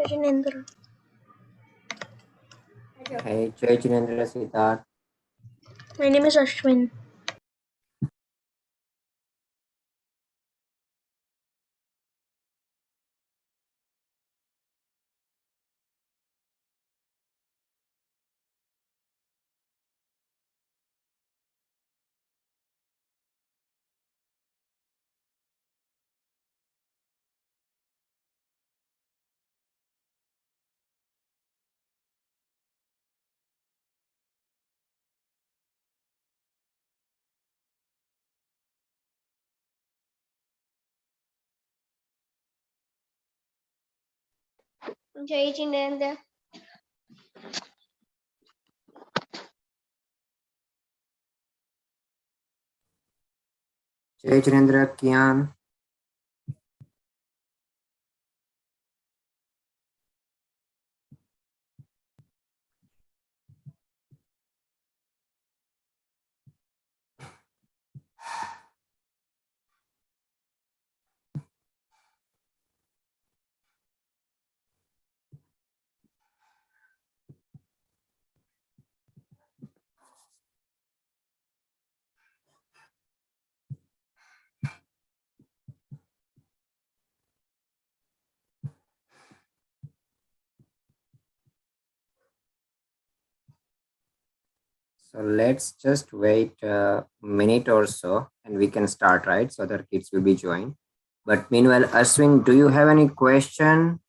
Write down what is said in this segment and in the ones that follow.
Jinendra. Hey, Jai Jinendra Siddharth. My name is Ashwin. Jai Jinendra. Jai Jinendra Kian. So let's just wait a minute or so and we can start, right? So that kids will be joined. But meanwhile, Ashwin, do you have any question?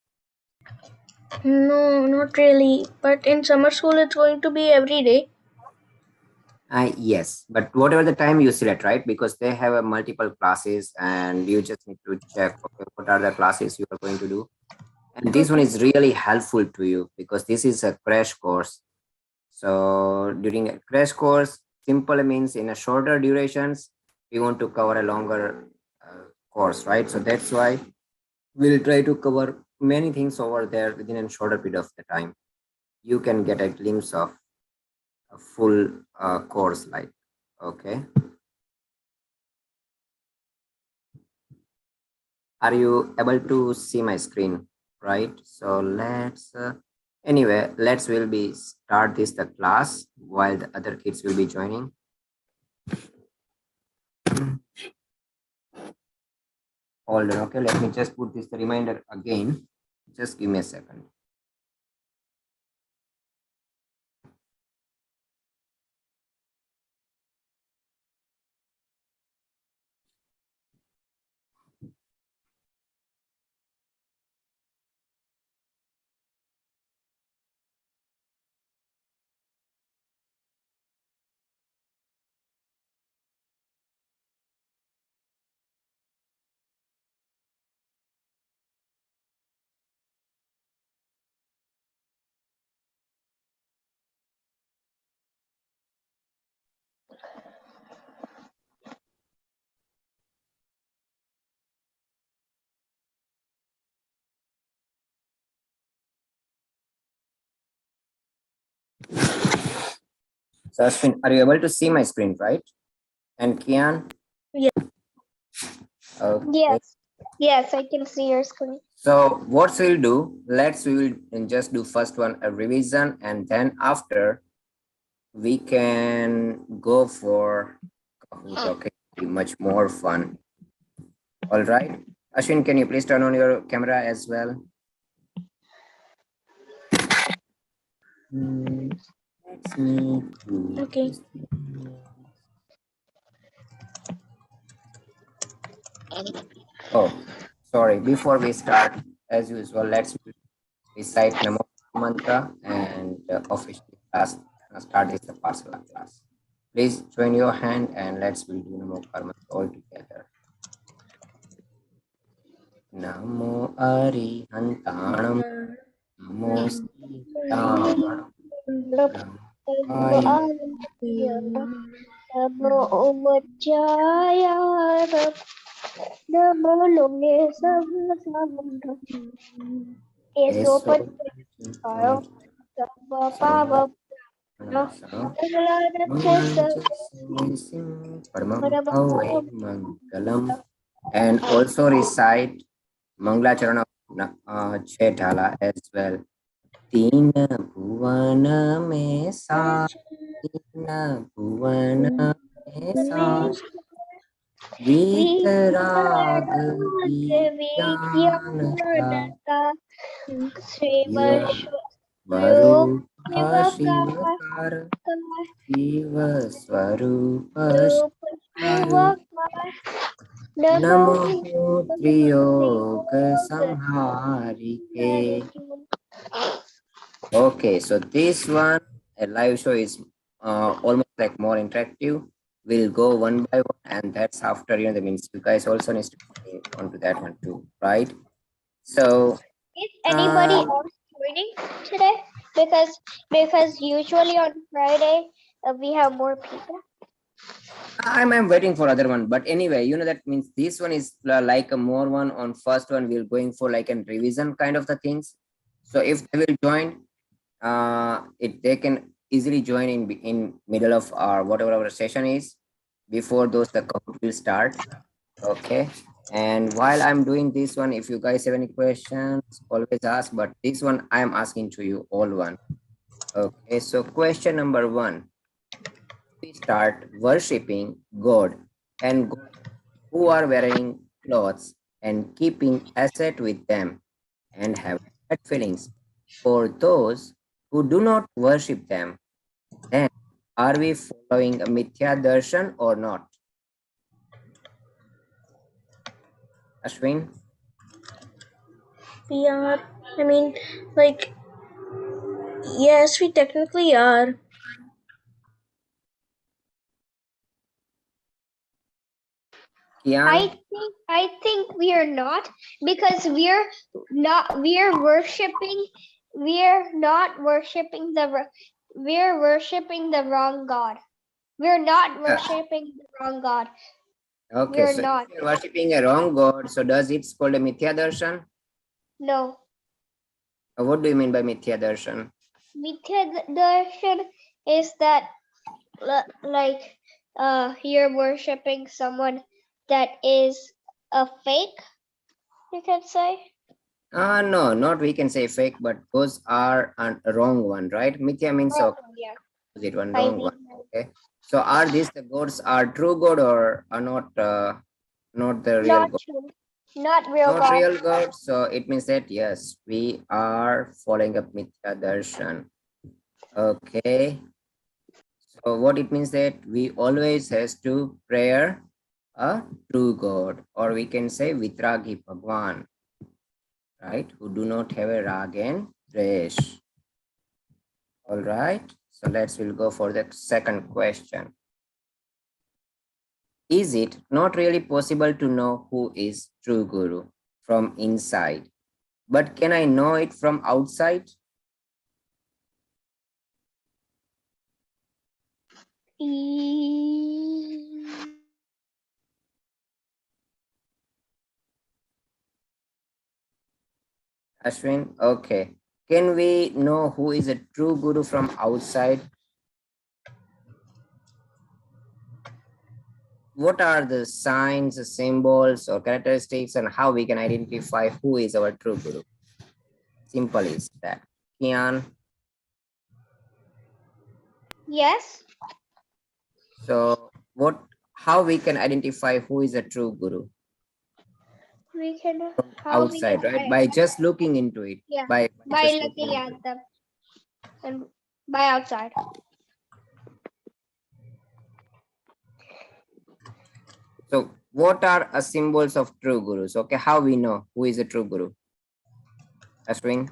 No, not really. But in summer school, it's going to be every day. Yes, but whatever the time you select, right? Because they have a multiple classes and you just need to check, okay, what are the classes you are going to do. And this one is really helpful to you because this is a crash course. So during a crash course, simple means in a shorter durations, we want to cover a longer course, right? So that's why we'll try to cover many things over there within a shorter period of the time. You can get a glimpse of a full course, like, okay. Are you able to see my screen, right? So anyway, will be start this the class while the other kids will be joining. Hold on, okay, let me just put this reminder again. Just give me a second. So Ashwin, are you able to see my screen, right? And Kian? Yeah. Okay. Yes, I can see your screen. So what we'll do, we will just do first one a revision, and then after we can go for Kahoot. Okay, be much more fun. All right. Ashwin, can you please turn on your camera as well? Let's me do Okay. this. Oh, sorry. Before we start, as usual, let's recite Namo mantra and officially start this the pathshala class. Please join your hand and we'll do Namo Karma all together. Namo Arihantanam, Namo Sitanam, Brahmaya, Namo Vajjaya, Namo Loge Samsamandra, Eso, Esopataro, Sabba Pava, and also recite Mangla Charana Chetala as well. तीन भुवन में सा तीन भुवन में सा वीतराग विज्ञान का शिव स्वरूप शिवकार शिव स्वरूप शिवकार नमो Triyog संहारिके. Okay, so this one, a live show is almost like more interactive. We'll go one by one, and that's after the means you guys also need to be onto that one too, right? So Is anybody else joining today? Because usually on Friday we have more people. I'm waiting for other one, but anyway, that means this one is like a more one. On first one we're going for like a revision kind of the things. So if they will join, they can easily join in middle of our whatever our session is. Before those the count will start. Okay, and while I'm doing this one, if you guys have any questions, always ask, but this one I am asking to you all one. Okay, so question number one, we start worshipping God and God who are wearing clothes and keeping asset with them and have bad feelings. For those who do not worship them, then are we following a mithya darshan or not? Ashwin? We are, I mean, like, yes, we technically are. Kian? I think we are not, because we are not worshiping wrong God. We're not worshiping the wrong God. Okay, We're so if not. you're worshipping a wrong god, so does it's called a mithya darshan? No. What do you mean by mithya darshan? Mithya darshan is that like you're worshiping someone that is a fake, you can say. No, not we can say fake, but those are a wrong one, right? Mithya means Oh, yeah. opposite one, I wrong mean, one. Okay. So are these the gods are true god or are not the real not god? true. Not real Not God. real god. So it means that yes, we are following up mithya darshan. Okay. So what it means that we always has to prayer a true God, or we can say Vitragi Bhagwan, right? Who do not have a rag and dresh. All right. So we'll go for the second question. Is it not really possible to know who is true Guru from inside? But can I know it from outside? Ashwin, okay. Can we know who is a true Guru from outside? What are the signs, symbols, or characteristics, and how we can identify who is our true Guru? Simple is that. Kian? Yes. So how we can identify who is a true Guru? We can From how outside, we right? By just looking into it. yeah By by just looking looking into at it. them and by outside. So what are symbols of true Gurus? Okay, how we know who is a true Guru? Ashwin?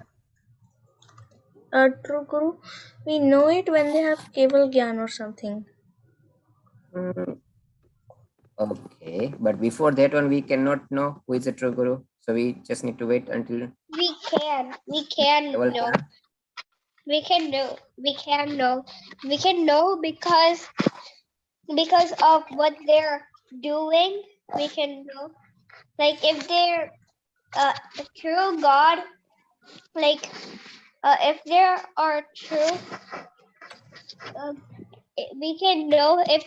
A true guru, we know it when they have Keval Gyan or something. Mm, okay, but before that one, we cannot know who is a true Guru. So we just need to wait until We can Keval know. Gyan. We can know. We can know. We can know because of what they're doing. We can know. Like if they're a true God, like if there are true, we can know if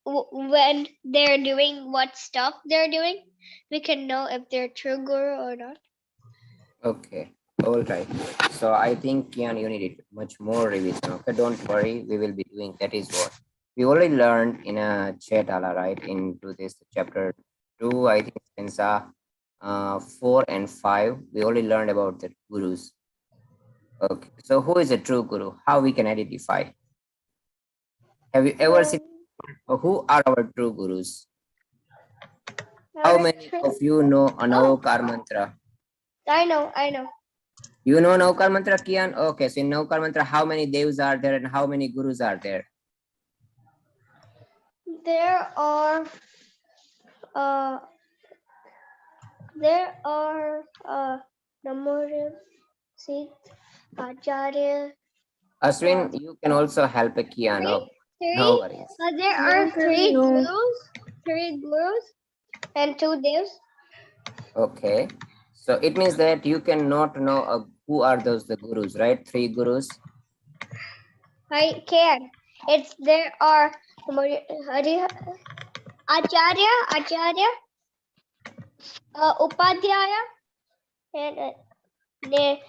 when they're doing what stuff they're doing. We can know if they're true guru or not. Okay. All right. So I think Kian, you needed much more revision. Okay, don't worry. We will be doing that is what we already learned in a chatala, right? Into this chapter 2, I think Sensa 4 and 5. We already learned about the gurus. Okay. So who is a true guru? How we can identify? Have you ever seen who are our true gurus? How Our many true. of you know Oh, Anavokar mantra? I know. You know Navkar mantra, Kian? Okay, so in Navkar mantra, how many devs are there and how many gurus are there? There are uh Namorim, Sikh, Acharya, uh, Ashwin, you can also help a Kian. three, Okay, no three. worries. There I are don't really know. three gurus, and two devs. Okay, so it means that you cannot know who are those the gurus, right? Three gurus. I can. It's there are Acharya, Upadhyaya, and ne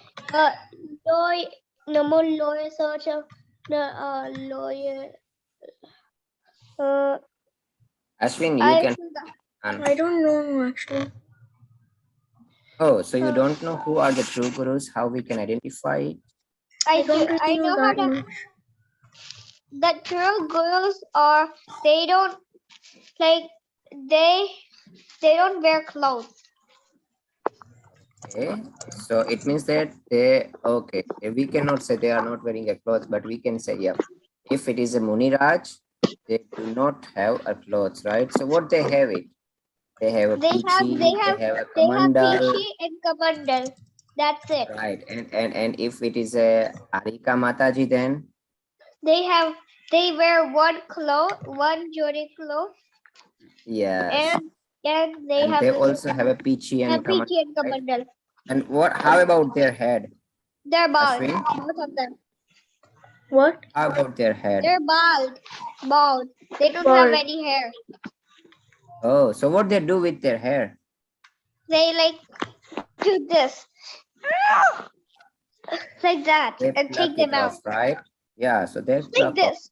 lawyer, more lawyer sort of lawyer. Uh, Ashwin, you I can. forgot. I don't know actually. Oh, so you Uh, don't know who are the true gurus? How we can identify it? I don't really I know know how that to. much. The true gurus are they don't like they they don't wear clothes. Okay, so it means that they okay. We cannot say they are not wearing a clothes, but we can say yeah. If it is a Muniraj, they do not have a clothes, right? So what they have it? They have a peachy, they have a They have kamandal, Pishi and Kamandal. That's it. right? And if it is a Arika Mataji, then They have they wear one jodi cloth, yes, and they and have they also have a peachy and kamandal, Pichi and right? Kamandal. And what? How about their head, They're bald, Ashwin? both of them. What? How about their head? They're bald. They don't have Bald. any hair. Oh, so what they do with their hair? They like do this like that They and pluck take them it out off, right? Yeah, so they like pluck off. this.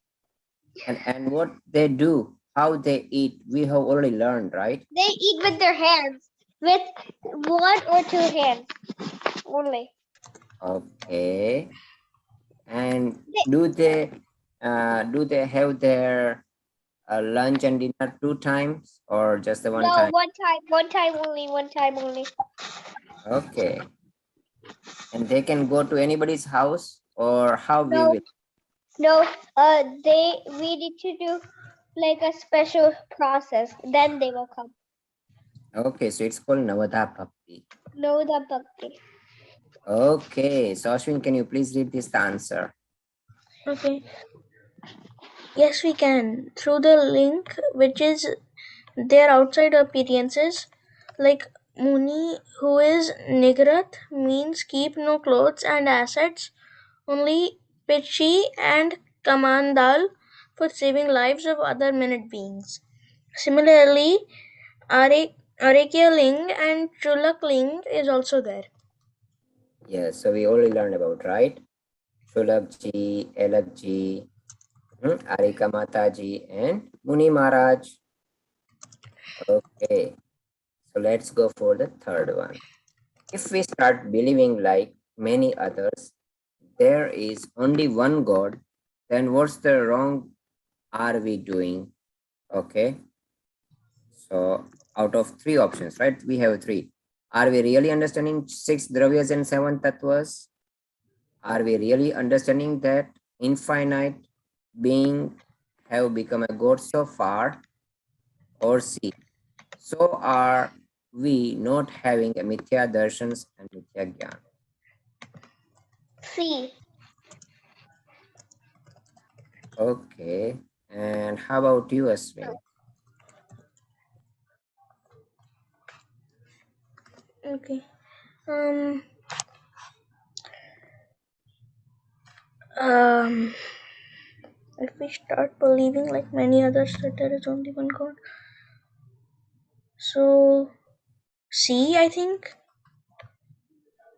And what they do, how they eat, we have already learned, right? They eat with their hands, with one or two hands only. Okay. And They, do they have their lunch and dinner 2 times or just the one no, time? one time only. Okay. And they can go to anybody's house or how we No, will? no. We need to do like a special process. Then they will come. Okay, so it's called Navada Bhakti. No, the bhakti. Okay, so Ashwin, can you please read this answer? Okay. Yes, we can. Through the link, which is their outside appearances, like Muni, who is Nigrat, means keep no clothes and assets, only Pichi and Kamandal for saving lives of other minute beings. Similarly, Arekya Ling and Chulak Ling is also there. Yes, so we already learned about, right? Shulakji, Elakji, Arika Mataji, and Muni Maharaj. Okay, so let's go for the third one. If we start believing like many others, there is only one God, then what's the wrong are we doing? Okay, so out of three options, right? We have three. Are we really understanding six dravyas and seven tattvas? Are we really understanding that infinite being have become a god so far? Or C, so are we not having a mithya darshans and mithya gyan? C. Okay, and how about you, Aswin? Okay. Um. Um. If we start believing like many others that there is only one God, so C, I think.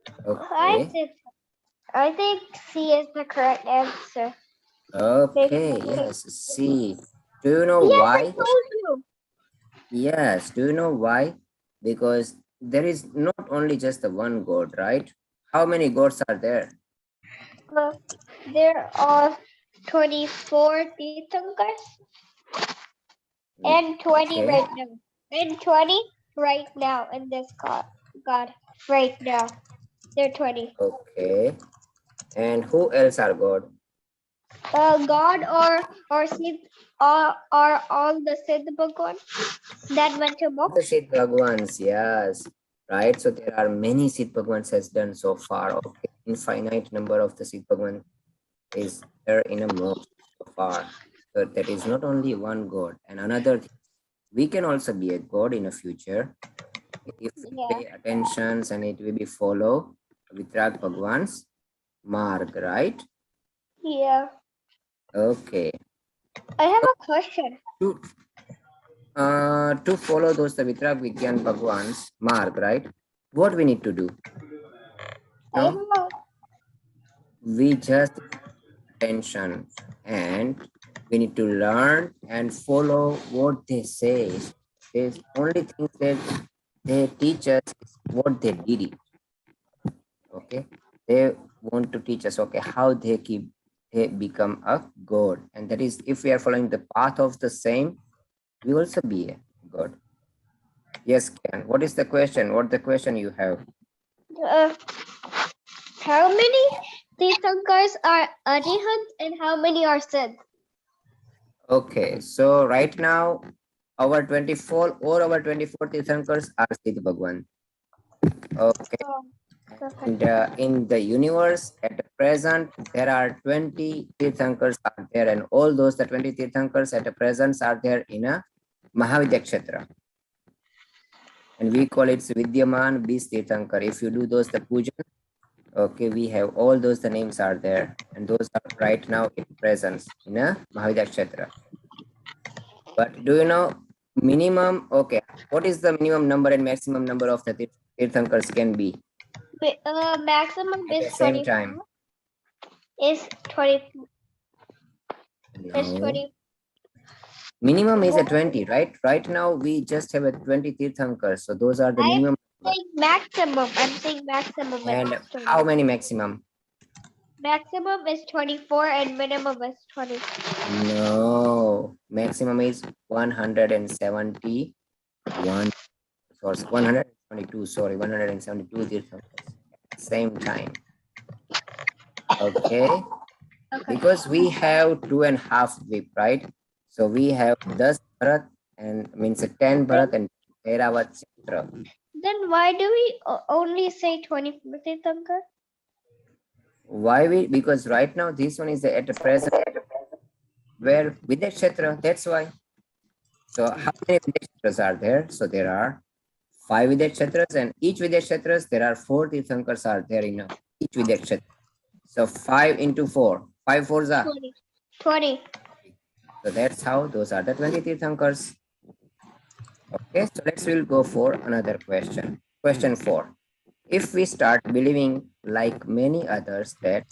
I Okay. think I think C is the correct answer. Okay. Because- Yes. C. Do you know Yes, I why? told you. Yes. Do you know why? Because there is not only just the one God, right? How many gods are there? Uh, there are 24 Tirthankars and 20 Okay. right now. And 20 right now in this God. Right now. They're 20. Okay. And who else are God? God or Sid are all the Siddh Bhagwan that went to The moksha. Sid Bhagwans, yes. Right. So there are many Sid Bhagwans has done so far. Okay. Infinite number of the Sid Bhagwan is there in a moksha so far. So that is not only one God. And another thing, we can also be a God in the future if we Yeah. pay attention and it will be follow Vitrag Bhagwan's mark, right? Yeah. Okay. I have a question. To to follow those the Vitrag Vigyan Bhagwan's mark, right? What we need to do? I No, don't know. we just attention and we need to learn and follow what they say. There's only things that they teach us is what they did it. Okay, they want to teach us okay how they become a god, and that is if we are following the path of the same, we also be a god. Yes, Ken. What is the question? What the question you have? Uh, how many Tirthankars are Arihant and how many are Siddh? Okay, so right now our 24 or our 24 Tirthankars are Siddh Bhagwan. Okay. Oh, okay. And in the universe at the present, there are 20 Tirthankars are there, and all those the 20 Tirthankars at the present are there in a Mahavidya Kshetra. And we call it Vidyaman Bis Tirthankar. If you do those the puja, okay, we have all those the names are there, and those are right now in presence in a Mahavidya Kshetra. But do you know minimum? Okay, what is the minimum number and maximum number of the Tirthankars can be Maximum at is the same time? 24. Is 20. Is No. 20. Minimum is a What? 20, right? Right now, we just have a 20 Tirthankars. So those are the I'm minimum number. saying maximum. I'm saying maximum is And 20. how many maximum? Maximum is 24 and minimum is 20. No. Maximum is 171. Sorry, 122. Sorry, 172 Tirthankars. Same time. Okay. Okay. Because we have 2.5 VIP, right? So we have 10 Bharat and means 10 Then, Bharat and Teravat Chitra. then why do we only say 24 Tirthankar? Why we? Because right now this one is at the present where Vidya Kshetra, that's why. So how many Vidya Kshetras are there? So there are 5 Vidya Kshetras, and each Vidya Kshetras, there are 4 Tirthankars are there in each Vidya Kshetra. So 5 into 4. 5 fours are. 20. 20. So that's how those are the 20 Tirthankars. Okay, so we'll go for another question. Question 4. If we start believing like many others that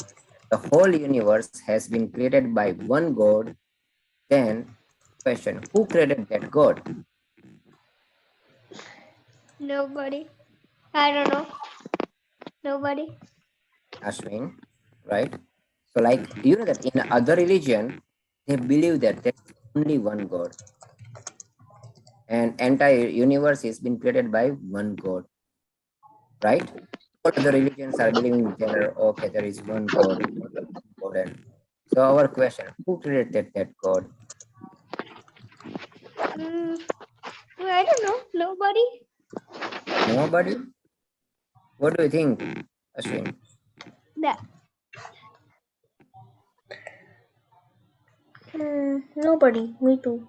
the whole universe has been created by one God, then question, who created that God? Nobody. I don't know. Nobody. Ashwin, right? So like, you know that in other religion, they believe that there's only one God and entire universe has been created by one God, right? All other religions are believing there, okay, there is one God. And so our question, who created that God? Mm, I don't know. Nobody. Nobody? What do you think, Ashwin? That. Nobody. Me too.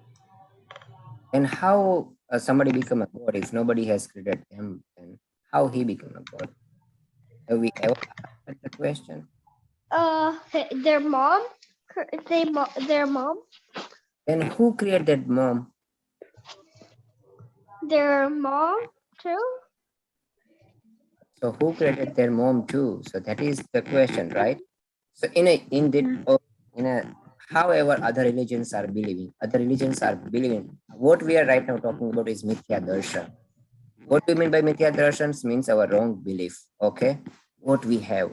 And how somebody become a God if nobody has created him? And how he become a God? Have we ever asked the question? Their mom. Their mom. Then who created mom? Their mom too. So who created their mom too? So that is the question, right? So in a however other religions are believing, what we are right now talking about is mithya darshan. What do you mean by mithya darshans? Means our wrong belief. Okay, what we have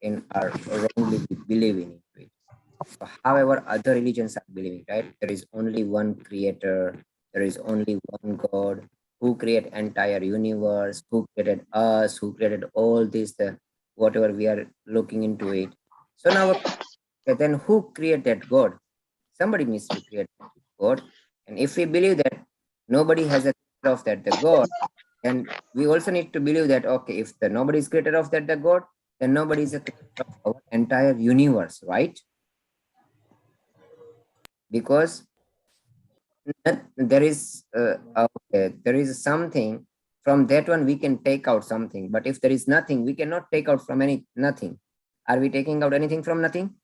in our wrongly believing in it. So however other religions are believing, right? There is only one creator, there is only one God who created entire universe, who created us, who created all this, the whatever we are looking into it. So now then who created God? Somebody needs to create God. And if we believe that nobody has a creator of that, the God, then we also need to believe that okay, if the nobody is creator of that, the God, then nobody is a creator of our entire universe, right? Because there is okay, there is something from that one we can take out something, but if there is nothing, we cannot take out from any nothing. Are we taking out anything from nothing?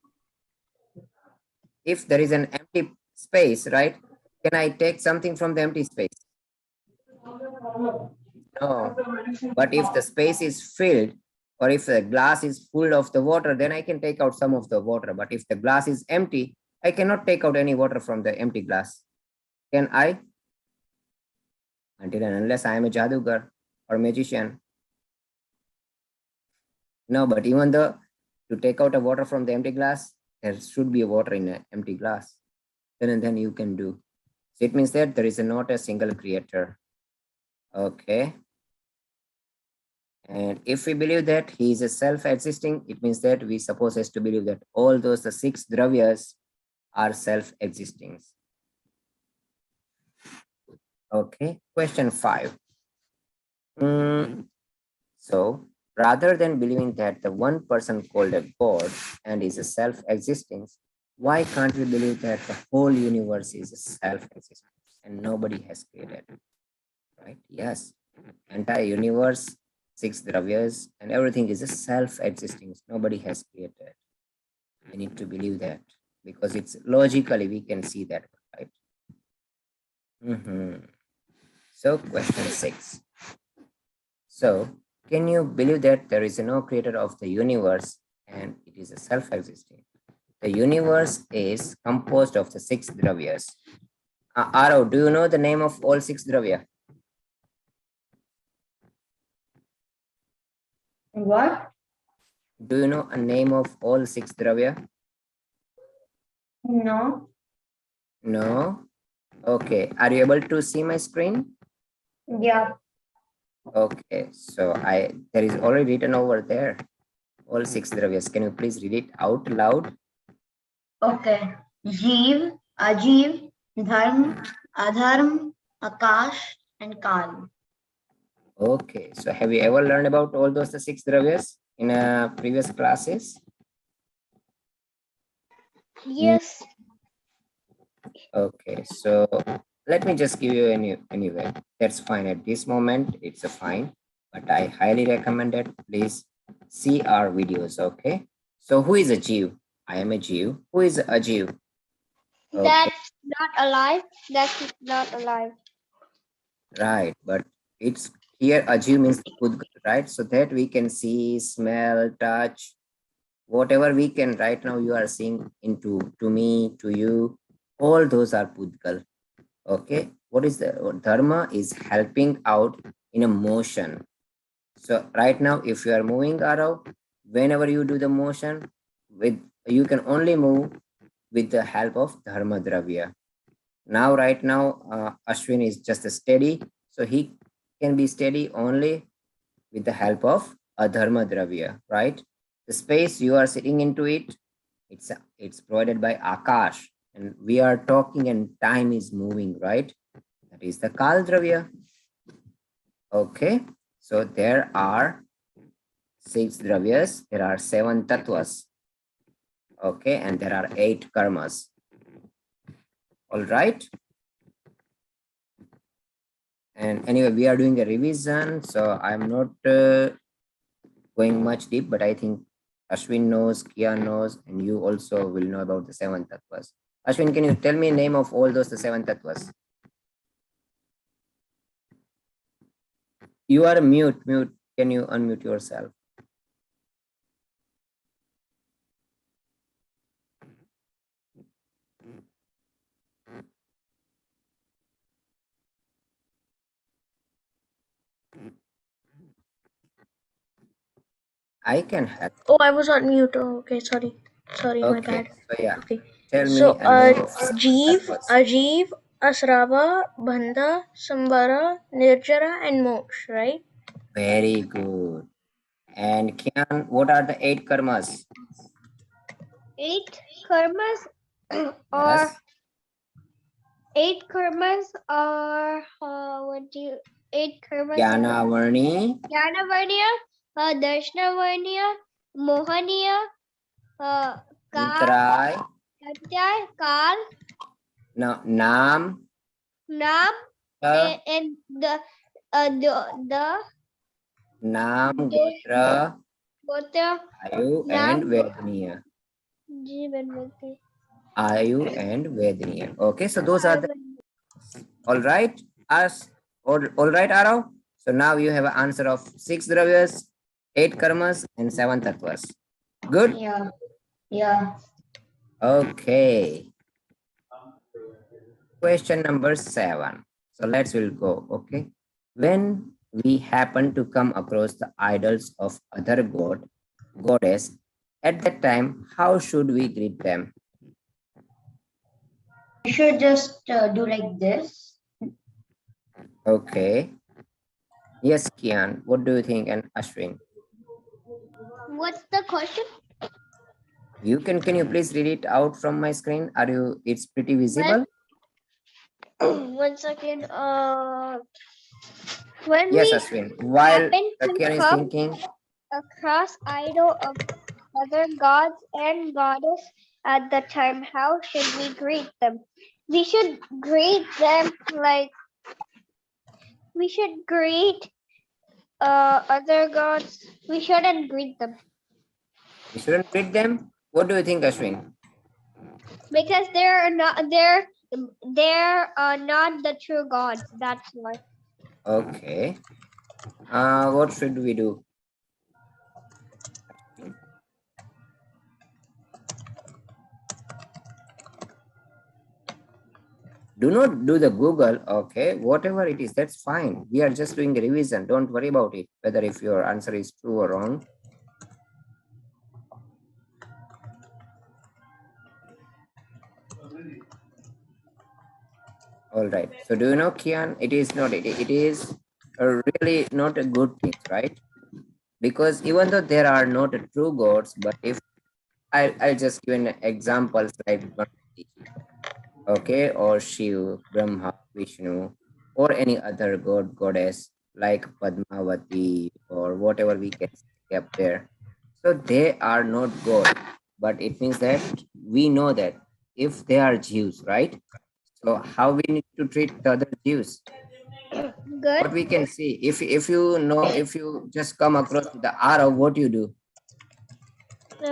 If there is an empty space, right? Can I take something from the empty space? No. But if the space is filled, or if the glass is full of the water, then I can take out some of the water. But if the glass is empty, I cannot take out any water from the empty glass. Can I? Until and unless I am a jadugar or magician. No, but even though to take out a water from the empty glass, there should be a water in an empty glass. Then and then you can do. So it means that there is not a single creator. Okay. And if we believe that he is a self-existing, it means that we suppose us to believe that all those the six dravyas are self-existing. Okay, question 5. So rather than believing that the one person called a god and is a self-existing, why can't we believe that the whole universe is a self-existing and nobody has created it? Right? Yes, entire universe, six dravyas, and everything is a self-existing. Nobody has created. We need to believe that because it's logically we can see that, right? So question 6. So can you believe that there is no creator of the universe and it is a self-existing? The universe is composed of the six dravyas. Arav, do you know the name of all six dravya? What? Do you know a name of all six dravya? No. No. Okay. Are you able to see my screen? Yeah. Okay. So there is already written over there all six dravyas. Can you please read it out loud? Okay. Jeev, Ajeev, Dharm, Adharm, Akash, and Kal. Okay. So have you ever learned about all those six dravyas in previous classes? Yes. Okay. So let me just give you anyway. That's fine at this moment. It's a fine, but I highly recommend it. Please see our videos. Okay. So who is a Jeev? I am a Jeev. Who is a Jeev? Okay. That's not alive. That's not alive. Right, but it's here Ajiv means Pudgal, right? So that we can see, smell, touch, whatever we can right now you are seeing into to me, to you, all those are Pudgal. Okay. What is the dharma is helping out in a motion. So right now, if you are moving around, whenever you do the motion, with you can only move with the help of dharma dravya. Now, right now, Ashwin is just a steady, so he can be steady only with the help of adharma dravya, right? The space you are sitting into it, it's provided by Akash, and we are talking and time is moving, right? That is the Kal dravya. Okay, so there are six dravyas, there are seven tattvas. Okay, and there are eight karmas. All right. And anyway, we are doing a revision, so I'm not going much deep, but I think Ashwin knows, Kia knows, and you also will know about the seven tattvas. Ashwin, can you tell me name of all those the seven tattvas? You are mute. Can you unmute yourself? I can help. Oh, I was on mute. Oh, okay, sorry. Sorry, my Okay, bad. so yeah, Okay. tell So, me a name of six Jeev, tattvas. Ajeev, Asrava, Banda, Sambara, Nirjara, and Moksha, right? Very good. And Kian, what are the 8 karmas? 8 karmas are Yes. 8 karmas are what do you 8 karmas Jnana are Varni, Jnanavarniya, Darshnavarniya, Mohaniya, Ka, Antray, Katyay, Kal, Nam, Nam, Ta, and the Nam, the Gotra, Gotra Ayu, and Nam Vedaniya. Jeevan Ayu and Vedaniya. Okay, so those are the Bhakti. all right. All right, Arav. So now you have an answer of 6 dravyas, 8 karmas, and 7 tattvas. Good. Yeah. Yeah. Okay. Question number 7. So let's will go. Okay. When we happen to come across the idols of other goddess, at that time, how should we greet them? You should just do like this. Okay. Yes, Kian. What do you think? And Ashwin, What's the question? can you please read it out from my screen? Are you? It's pretty visible. One second. When Yes, we Ashwin. While happen to Kian is come thinking, across idol of other gods and goddess at the time, how should we greet them? We should greet them like we should greet other gods. We shouldn't greet them we shouldn't greet them. What do you think, Ashwin? because they're not the true gods. That's why. Okay. What should we do? Do not do the Google. Okay, whatever it is, that's fine. We are just doing a revision. Don't worry about it, whether if your answer is true or wrong. All right. So do you know, Kian? It is not. It is really not a good thing, right? Because even though there are not true gods, but if I'll just give an examples like Ganpati, okay, or Shiv, Brahma, Vishnu, or any other god goddess like Padmavati or whatever we can see up there. So they are not god, but it means that we know that if they are Jews, right? So how we need to treat the other Jews? Good. What we can see, if you know, if you just come across the arrow, what you do?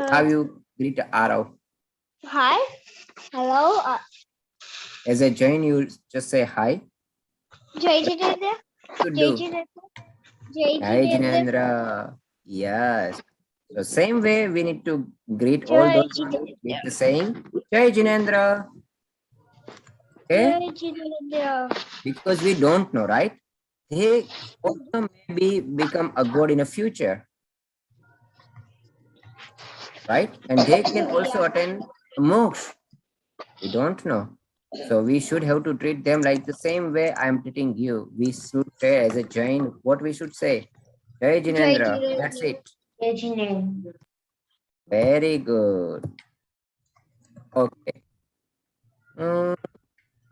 How you greet the arrow? Hi. Hello. As a Jain, you just say hi. Jai Jinendra. You Jai do. Jinendra. Jai Hi, Jinendra. Jinendra. Yes. So same way we need to greet all Jai those ones with Jinendra. the saying Jai Jinendra. Okay? Jai Jinendra. Because we don't know, right? They also maybe become a god in the future, right? And they can also attain moksha. We don't know. So we should have to treat them like the same way I'm treating you. We should say as a Jain, what we should say? Jai Jai Jinendra. That's Jinendra. it. Engineer. Very good. Okay. Mm,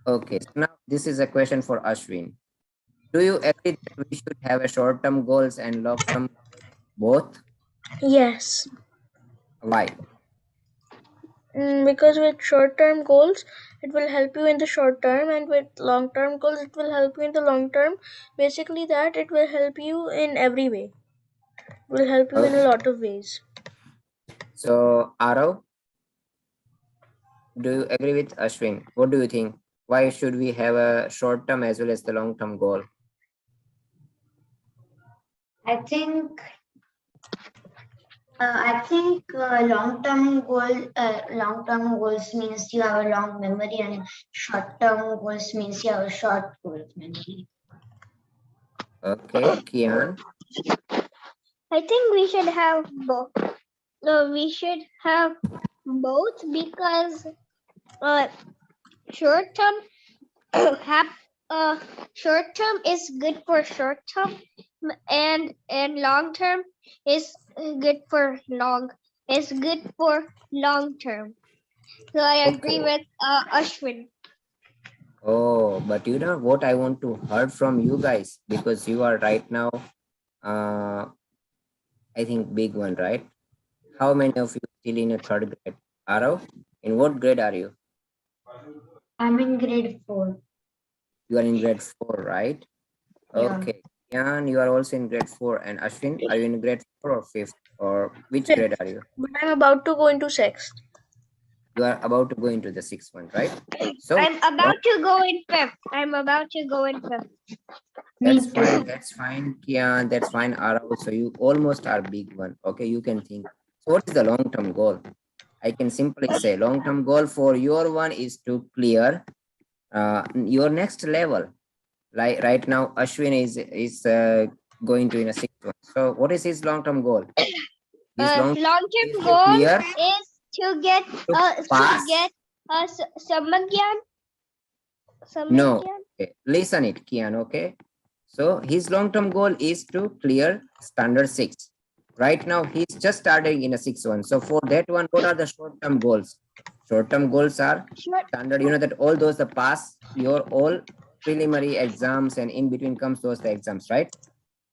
okay. So now this is a question for Ashwin. Do you agree that we should have a short-term goals and long-term both? Yes. Why? Because with short term goals, it will help you in the short term, and with long term goals, it will help you in the long term. Basically, that it will help you in every way, it will help you in a Okay. lot of ways. So Arav, do you agree with Ashwin? What do you think? Why should we have a short-term as well as the long-term goal? I think long-term goals means you have a long memory, and short-term goals means you have a short goals memory. Okay, Kian. I think we should have both. No, we should have both because short term have short term is good for short term, and long term is good for long term. So I agree Okay. with Ashwin. Oh, but you know what I want to hear from you guys, because you are right now, I think big one, right? How many of you still in a third grade? Arav, in what grade are you? I'm in grade 4. You are in grade 4, right? Yeah. Okay. Kian, you are also in grade 4. And Ashwin, are you in grade 4 or 5th? Or which grade Fifth, are you? but I'm about to go into sixth. You are about to go into the 6th one, right? So I'm about to go in fifth. I'm about to go in fifth. Me that's fine. too. That's fine, Kian. That's fine, Arav. So you almost are big one. Okay, you can think. So what is the long-term goal? I can simply say long-term goal for your one is to clear your next level. Like right now, Ashwin is going to in a 6th one. So what is his long-term goal? His long Long is term to goal clear, is to get to pass. Samagyan. No, okay. Listen it, Kian. Okay. So his long-term goal is to clear standard 6. Right now, he's just starting in a 6 one. So for that one, what are the short-term goals? Short-term goals are standard. You know that all those the pass your all preliminary exams, and in between comes those the exams, right?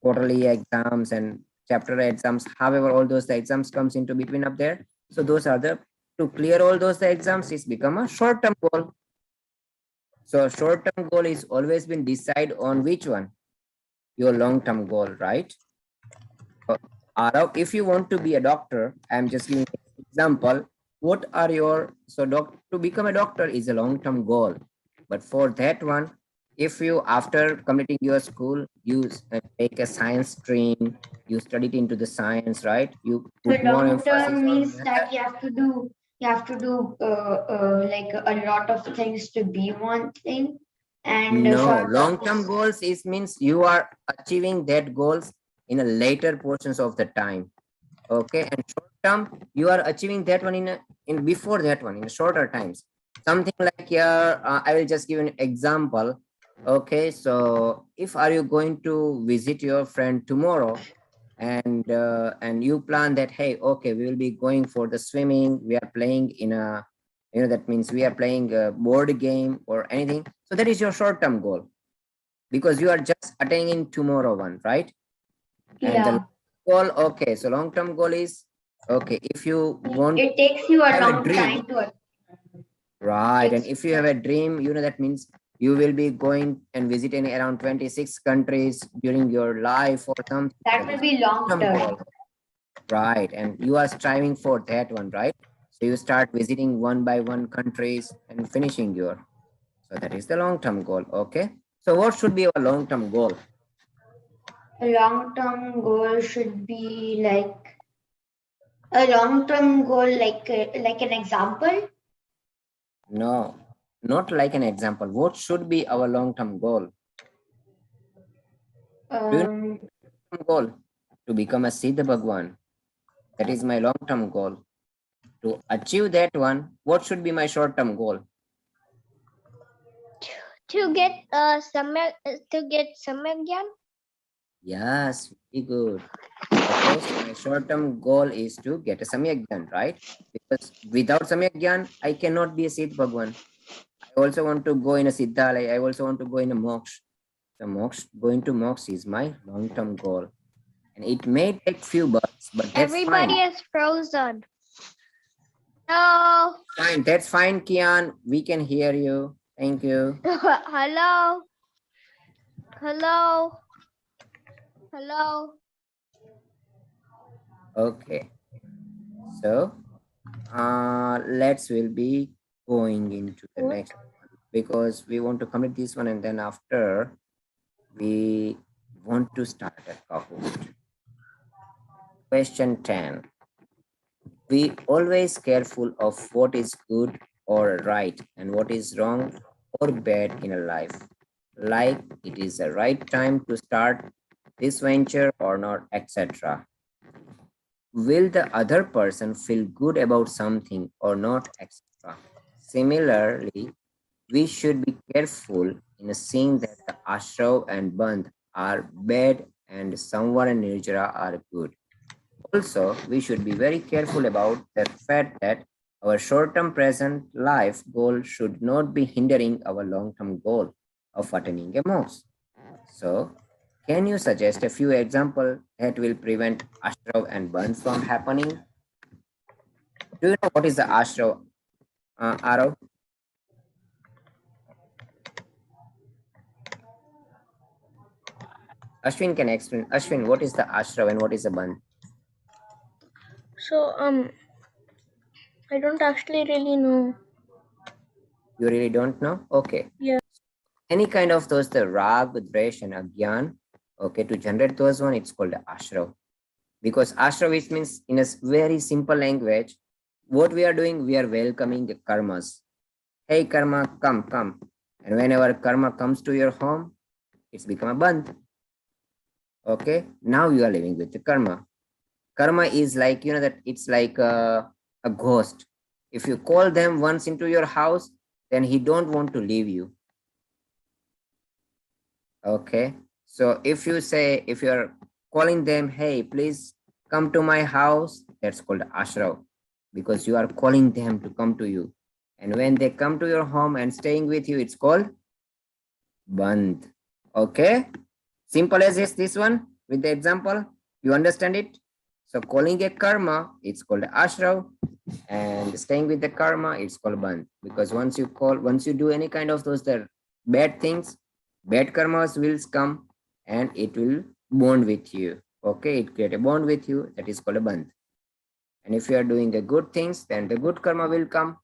Quarterly exams and chapter exams. However, all those the exams comes into between up there. So those are the to clear all those the exams is become a short-term goal. So short-term goal is always been decide on which one your long-term goal, right? Arav, if you want to be a doctor, I'm just giving an example. What are your to become a doctor is a long-term goal, but for that one, if you after completing your school, you take a science stream, you study it into the science, right? You So put more long emphasis term on means math. that you have to do like a lot of things to be one thing, and No, short term long-term is goals is means you are achieving that goals in a later portions of the time. Okay, and short term you are achieving that one in before that one in shorter times. Something like here, I will just give an example. Okay, so if are you going to visit your friend tomorrow, and you plan that, hey, okay, we will be going for the swimming, we are playing in a, that means we are playing a board game or anything, so that is your short term goal, because you are just attaining tomorrow one, right? And the yeah. goal, okay, so long term goal is, okay, if you want It takes you a have a long dream, time to right? And it's if you have a dream, that means you will be going and visiting around 26 countries during your life or something. that That will is be long long-term term. goal, right? And you are striving for that one, right? So you start visiting one by one countries and finishing your, so that is the long-term goal. Okay, so what should be our long-term goal? A long term goal should be like a long term goal, like an example. No, not like an example. What should be our long-term goal? Do you know Um, long-term goal? To become a Siddha Bhagwan. That is my long-term goal. To achieve that one, what should be my short-term goal? To get Samagyan. Yes, very good. Okay, so my short-term goal is to get a Samyak Gyan, right? Because without Samyak Gyan, I cannot be a Siddha Bhagwan. I also want to go in a Siddha, like I also want to go in a Moksha. The Moksha, going to Moksha is my long-term goal. And it may take few bucks, but that's Everybody fine. is frozen. No. Fine, that's fine, Kian. We can hear you. Thank you. Hello. Hello. Hello. Okay. So let's will be going into the next one, because we want to complete this one, and then after we want to start a Kahoot. Question 10. We always careful of what is good or right and what is wrong or bad in a life. Like it is the right time to start this venture or not, etc. Will the other person feel good about something or not, etc. Similarly, we should be careful in seeing that the ashrav and bandh are bad and samvar and nirjara are good. Also, we should be very careful about the fact that our short-term present life goal should not be hindering our long-term goal of attaining a moksha. So, can you suggest a few examples that will prevent ashrav and burn from happening? Do you know what is the ashrav, Arav? Ashwin can explain. Ashwin, what is the ashrav and what is the burn? So I don't actually really know. You really don't know? Okay. Yeah. Any kind of those, the rag, dvesh, and agyan, okay, to generate those one, it's called the ashrav. Because ashrav, which means in a very simple language, what we are doing, we are welcoming the karmas. Hey karma, come. And whenever karma comes to your home, it's become a bandh. Okay, now you are living with the karma. Karma is like, that it's like a ghost. If you call them once into your house, then he don't want to leave you. Okay, so if you say, if you're calling them, hey, please come to my house, that's called ashrav, because you are calling them to come to you. And when they come to your home and staying with you, it's called bandh. Okay, simple as this one with the example, you understand it? So calling a karma, it's called ashrav, and staying with the karma, it's called bandh. Because once you do any kind of those bad things, bad karmas will come and it will bond with you. Okay, it create a bond with you, that is called a bandh. And if you are doing the good things, then the good karma will come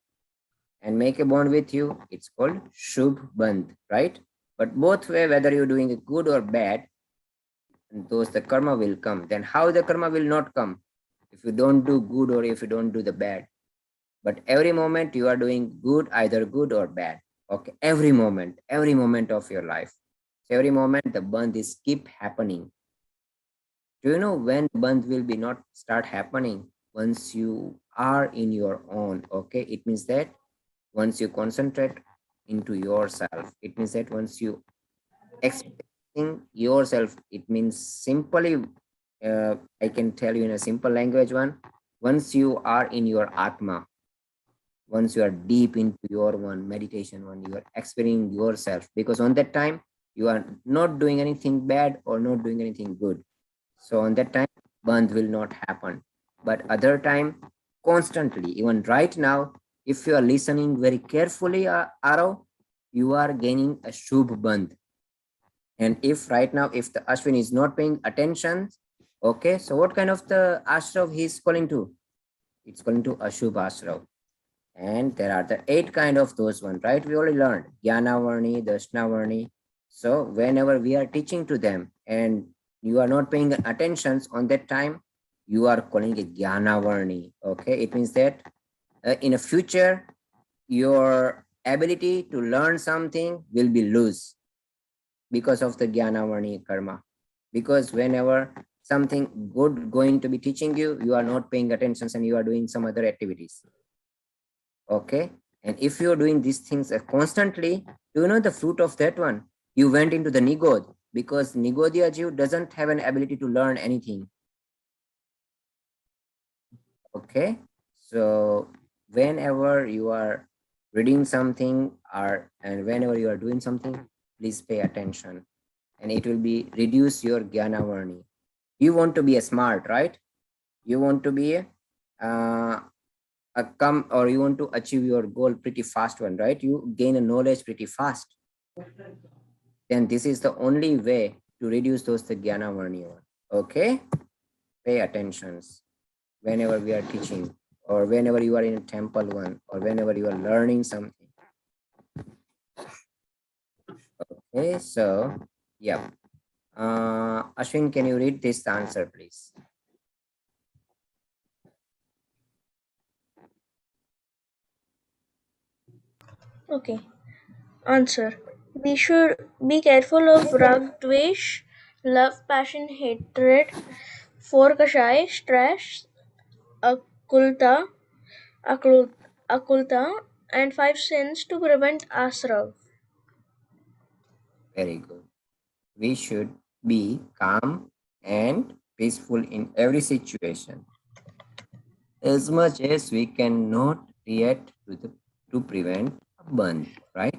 and make a bond with you. It's called shubh bandh, right? But both way, whether you're doing it good or bad, those the karma will come. Then how the karma will not come? If you don't do good or if you don't do the bad. But every moment you are doing good, either good or bad. Okay, every moment of your life. So every moment the bandh is keep happening. Do you know when bandh will be not start happening? Once you are in your own. Okay, it means that once you concentrate into yourself, it means that once you expressing yourself, it means simply, I can tell you in a simple language one, once you are in your atma, once you are deep into your one meditation one, you are experiencing yourself, because on that time you are not doing anything bad or not doing anything good. So on that time bandh will not happen. But other time, constantly, even right now, if you are listening very carefully, Arav, you are gaining a shubh bandh. And if right now, if the Ashwin is not paying attention, okay, so what kind of the ashrav he is calling to? It's calling to ashubh ashrav. And there are the 8 kind of those one, right? We already learned Jnana Varni, Dashna Varni. So whenever we are teaching to them and you are not paying attention on that time, you are calling it Jnana Varni. Okay, it means that in the future, your ability to learn something will be loose because of the Jnana Varni karma. Because whenever something good going to be teaching you, you are not paying attention and you are doing some other activities. Okay, and if you're doing these things constantly, do you know the fruit of that one? You went into the nigod, because nigodya jiv doesn't have an ability to learn anything. Okay, so whenever you are reading something and whenever you are doing something, please pay attention, and it will be reduce your jnana varni. You want to be a smart, right? You want to be a come, or you want to achieve your goal pretty fast one, right? You gain a knowledge pretty fast. Then this is the only way to reduce those the jnana varni one. Okay, pay attentions whenever we are teaching, or whenever you are in a temple one, or whenever you are learning something. Okay, so yeah, Ashwin, can you read this answer, please? Okay. Answer. We should be careful of rag, dvesh, love, passion, hatred, forkashai, stress, akulta, akul- akulta, and five sins to prevent asrav. Very good. We should be calm and peaceful in every situation. As much as we cannot react to prevent a burn, right?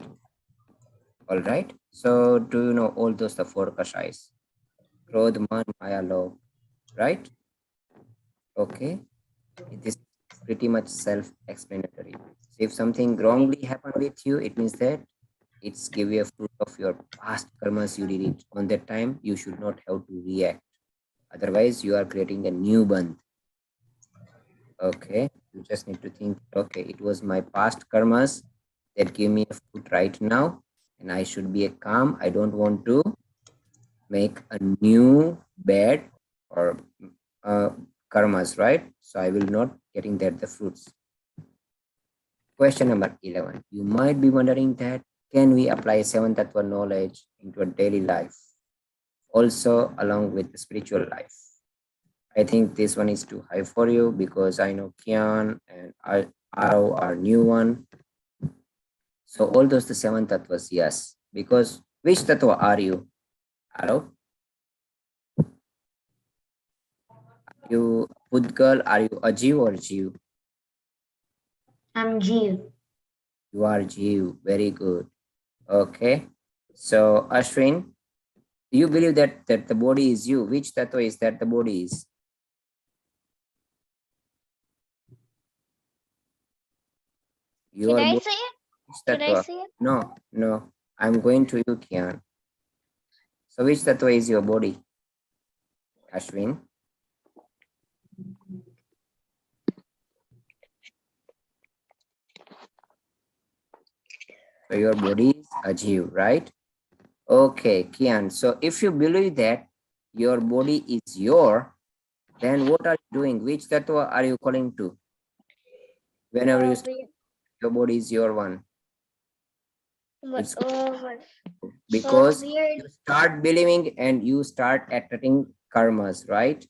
All right. So do you know all those the four kashais? Krodh, man, maya, love, right? Okay. This is pretty much self-explanatory. So if something wrongly happened with you, it means that it's give you a fruit of your past karmas you did it on that time. You should not have to react. Otherwise, you are creating a new bandh. Okay. You just need to think, okay, it was my past karmas that give me a fruit right now, and I should be a calm. I don't want to make a new bad or uh, karmas, right? So I will not getting that the fruits. Question number 11. You might be wondering that can we apply seven tattva knowledge into a daily life, also along with the spiritual life? I think this one is too high for you because I know Kian and Aro are new one. So all those the seven tattvas, yes. Because which tattva are you, Aro? You Pudgal, are you a Jeev or Jeev? I'm Jeev. You are Jeev. Very good. Okay. So Ashwin, do you believe that the body is you? Which tattva is that the body is? Can Your I body say it? which Can I tattva? say it? No, no. I'm going to you, Kian. So which tattva is your body? Ashwin. So your body is a Jeev, right? Okay, Kian. So if you believe that your body is your, then what are you doing? Which tattva are you calling to? Whenever you We, your body is your one. what, It's what, because weird. you start believing and you start attracting karmas, right?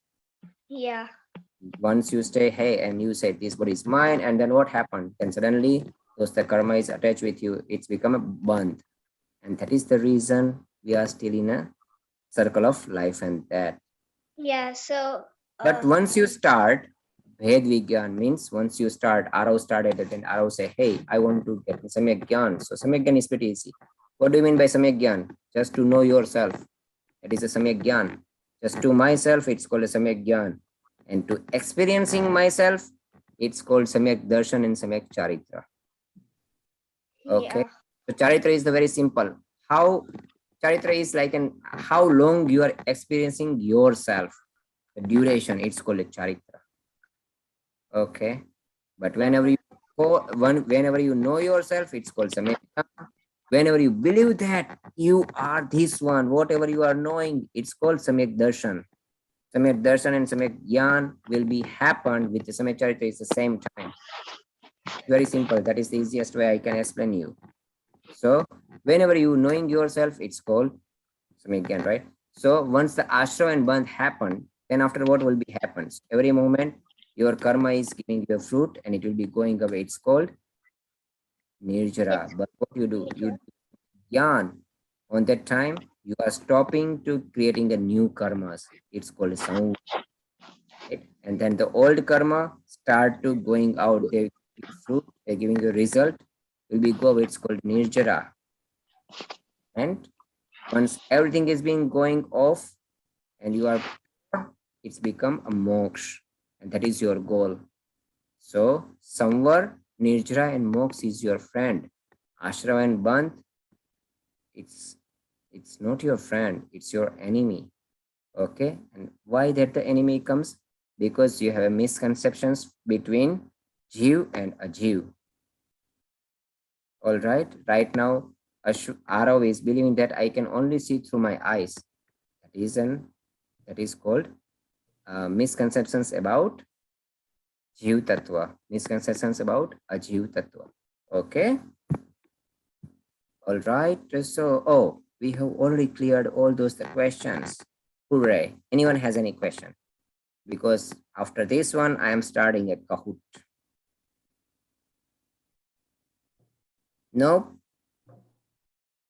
Yeah. Once you stay, hey, and you say this body is mine, and then what happened? Then suddenly those the karma is attached with you. It's become a bond. And that is the reason we are still in a circle of life and death. Yeah. So, But once you start, Bhed Vigyan means once you start, Arrow started it, and Arrow say, hey, I want to get Samyak Gyan. So Samyak Gyan is pretty easy. What do you mean by Samyak Gyan? Just to know yourself. It is a Samyak Gyan. Just to myself, it's called a Samyak Gyan. And to experiencing myself, it's called Samyak Darshan and Samyak Charitra. Okay. yeah. So Charitra is the very simple. How Charitra is like an how long you are experiencing yourself. The duration, it's called a Charitra. Okay. But whenever you whenever you know yourself, it's called Samyak. Whenever you believe that you are this one, whatever you are knowing, it's called Samyak Darshan. Samyak Darshan and Samyak Gyan will be happened with the Samyak Charitra is the same time. Very simple. That is the easiest way I can explain you. So whenever you knowing yourself, it's called Samyak Gyan, right? So once the ashra and bandh happen, then after what will be happens? Every moment your karma is giving you a fruit and it will be going away. It's called nirjara. It's But what you do? You nature. do Gyan. On that time, you are stopping to creating a new karmas. It's called sound. And then the old karma start to going out. They give fruit, they're giving you a result. Will be go. It's called nirjara. And once everything is being going off and you are, it's become a moksha. And that is your goal. So somewhere nirjara and moksha is your friend. Ashra and bandh, it's not your friend, it's your enemy. Okay, and why that the enemy comes? Because you have a misconceptions between Jeev and a Jeev. All right now Arav is believing that I can only see through my eyes. That is called misconceptions about Jeev Tattva, misconceptions about a Jeev Tattva. Okay, All right. So, we have already cleared all those questions. Hooray. Anyone has any question? Because after this one, I am starting a Kahoot. No?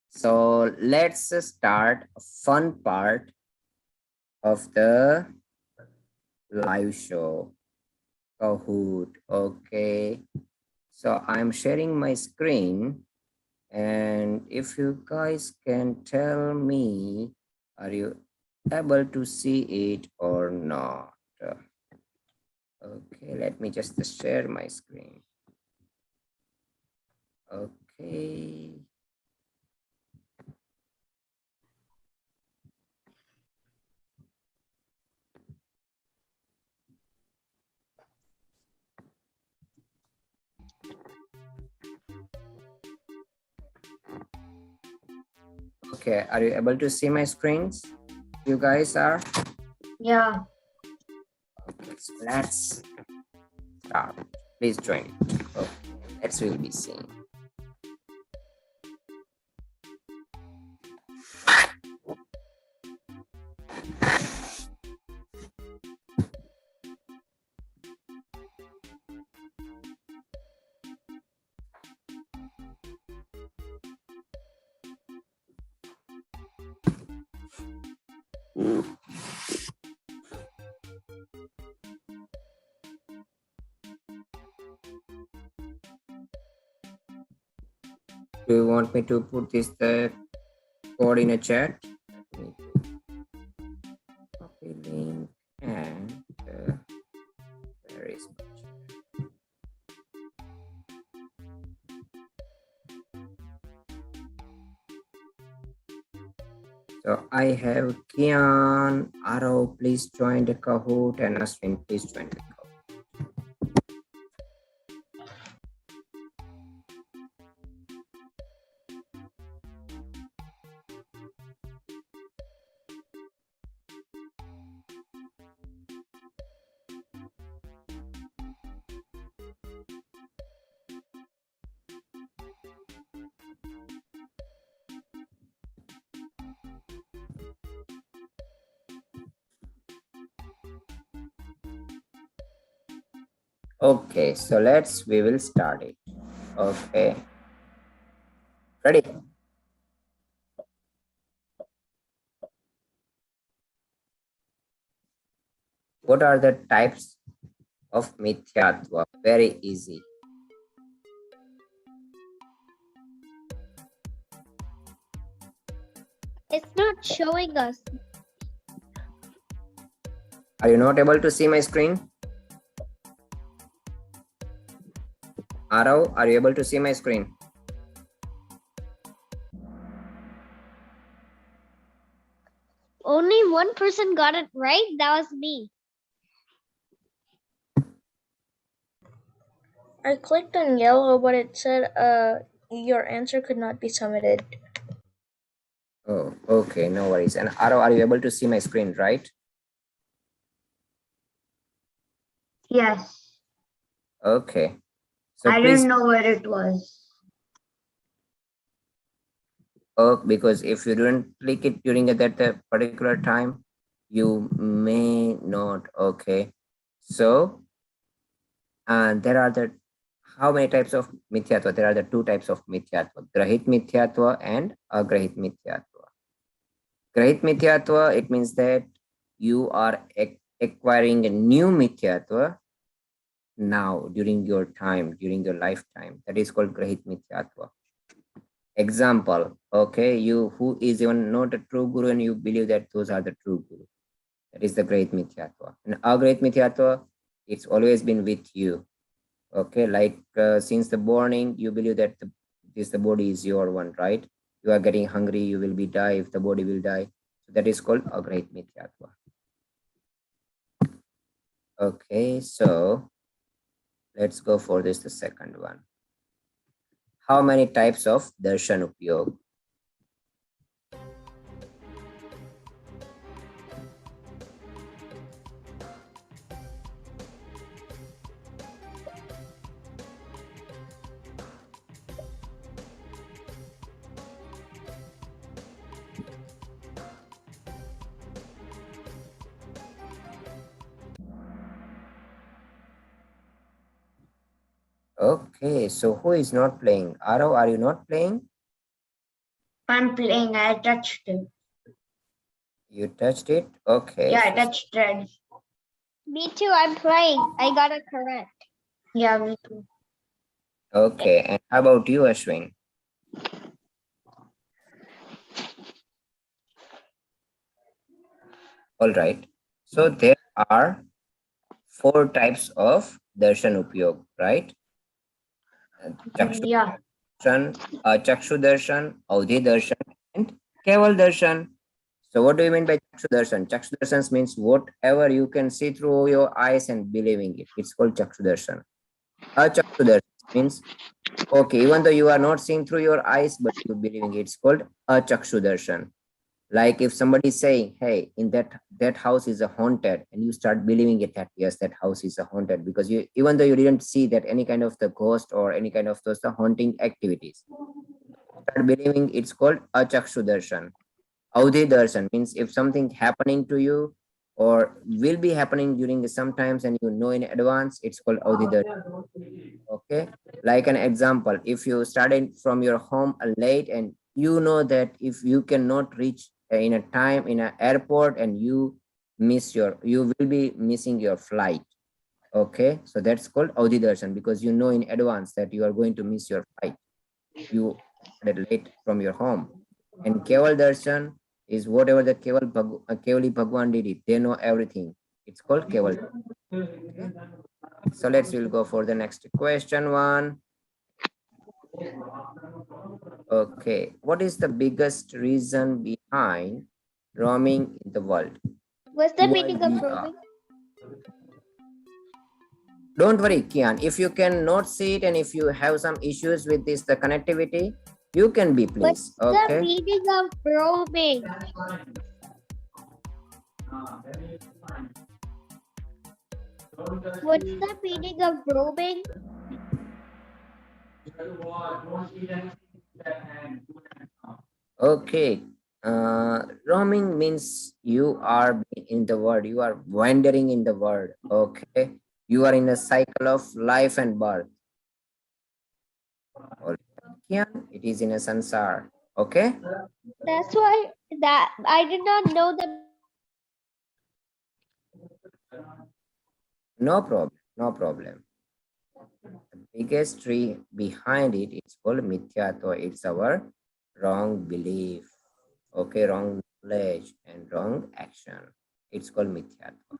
So let's start a fun part of the live show. Kahoot. Okay. So I'm sharing my screen. And if you guys can tell me, are you able to see it or not? Okay, let me just share my screen. Okay. Okay, are you able to see my screens? You guys are? Yeah. Okay, so let's start. Please join it. Okay, let's will be seeing. Do you want me to put this code in a chat? Copy link and where is my chat? So I have Kian, Aro, please join the Kahoot, and Aswin, please join the Kahoot. Okay, so we will start it. Okay. Ready? What are the types of mithyatva? Very easy. It's not showing us. Are you not able to see my screen? Arav, are you able to see my screen? Only one person got it right. That was me. I clicked on yellow, but it said your answer could not be submitted. Oh, okay, no worries. And Arav, are you able to see my screen, right? Yes. Okay. So I please, didn't know where it was. because if you don't click it during that particular time, you may not. Okay. So, there are how many types of mithyatva? There are the two types of mithyatva, grahit mithyatva and agrahit mithyatva. Grahit mithyatva, it means that you are acquiring a new mithyatva now during your time, during your lifetime. That is called grahit mithyatva. Example, okay, you who is even not a true guru and you believe that those are the true guru. That is the grahit mithyatva. And agrahit mithyatva, it's always been with you. Okay, like since the morning, you believe that the body is your one, right? You are getting hungry, you will be die if the body will die. So that is called agrahit mithyatva. Okay, so let's go for this, the second one. How many types of darshan upyog? Okay, so who is not playing? Arav, are you not playing? I'm playing. I touched it. You touched it? Okay. Yeah, I So, touched red. Me too. I'm playing. I got it correct. Yeah, me too. okay. And how about you, Ashwin? All right. So there are four types of darshan upyog, right? Chakshu Yeah. darshan, chakshu darshan, audhi darshan, and keval darshan. So what do you mean by chakshu darshan? Chakshu darshan means whatever you can see through your eyes and believing it. It's called chakshu darshan. Achakshu darshan means okay, even though you are not seeing through your eyes, but you believing it. It's called achakshu darshan. Like if somebody is saying, hey, in that house is a haunted, and you start believing it that yes, that house is a haunted, because you, even though you didn't see that any kind of the ghost or any kind of those the haunting activities, start believing, it's called achakshu darshan. Audhi darshan means if something happening to you or will be happening during sometimes and you know in advance, it's called audhi darshan. Okay, like an example, if you started from your home late and you know that if you cannot reach in a time in an airport and you will be missing your flight. Okay, so that's called audhi darshan because you know in advance that you are going to miss your flight. You started late from your home. And keval darshan is whatever the kevali bhagwan did it, they know everything. It's called keval. Okay, so we'll go for the next question one. Okay, what is the biggest reason behind roaming in the world? What's the Why meaning of we are? roaming? Don't worry, Kian. If you cannot see it and if you have some issues with this, the connectivity, you can be please. What's the Okay. meaning of roaming? What's the meaning of roaming? Okay. Roaming means you are in the world. You are wandering in the world. Okay. You are in a cycle of life and birth. All right, Kian, it is in a sansar. Okay. That's why that I did not know the No problem. No problem. The biggest tree behind it is called mithyatva. It's our wrong belief, okay, wrong knowledge and wrong action. It's called mithyatva.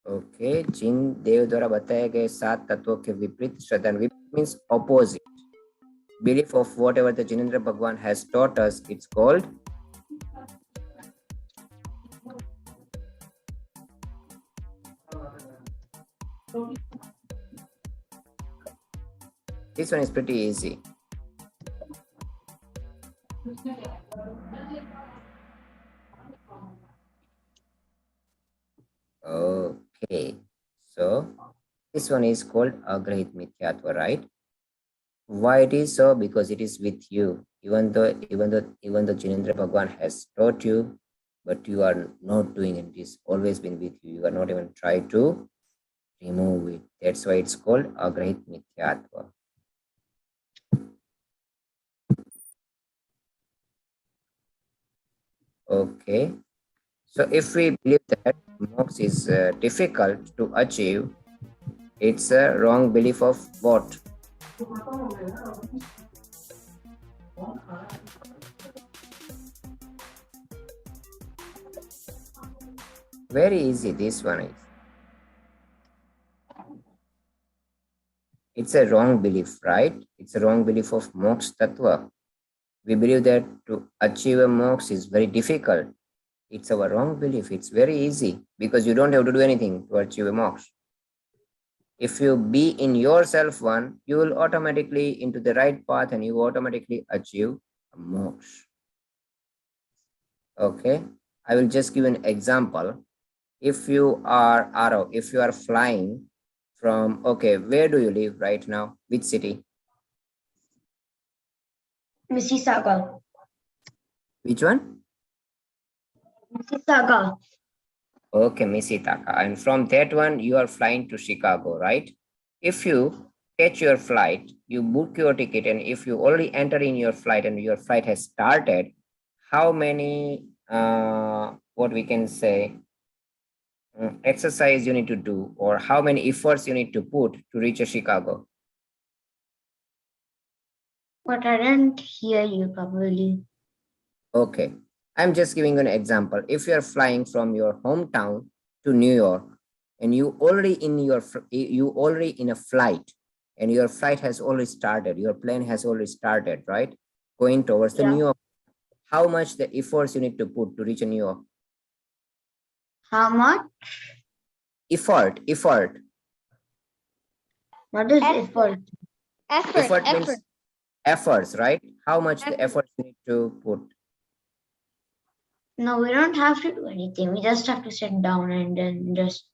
Okay, जिन देव द्वारा बताए गए सात तत्वों के विपरीत श्रद्धा, विपरीत means opposite belief of whatever the Jinendra Bhagwan has taught us. It's called this one is pretty easy. Okay, so this one is called agrahit mithyatva, right? Why it is so? Because it is with you. Even though Jinendra Bhagwan has taught you, but you are not doing it. It is always been with you. You are not even trying to remove it. That's why it's called agrahit mithyatva. Okay. So if we believe that moksha is difficult to achieve, it's a wrong belief of what? Very easy. This one is. It's a wrong belief, right? It's a wrong belief of moksha tattva. We believe that to achieve a moksha is very difficult. It's our wrong belief. It's very easy because you don't have to do anything to achieve a moksha. If you be in yourself one, you will automatically into the right path and you automatically achieve a moksha. Okay, I will just give an example. If you are Arav, if you are flying from, okay, where do you live right now? Which city? Mississauga. Which one? Mississauga. Okay, Misitaka. And from that one, you are flying to Chicago, right? If you catch your flight, you book your ticket, and if you already enter in your flight and your flight has started, how many, what we can say, exercise you need to do, or how many efforts you need to put to reach a Chicago? But I didn't hear you properly. Okay, I'm just giving an example. If you are flying from your hometown to New York, and you already in a flight, and your flight has already started, your plane has already started, right? Going towards the New Yeah. York. How much the efforts you need to put to reach a New York? How much? Effort. What is Effort. effort? Effort Effort. means efforts, right? How much the Effort. effort you need to put? No, we don't have to do anything. We just have to sit down and then just.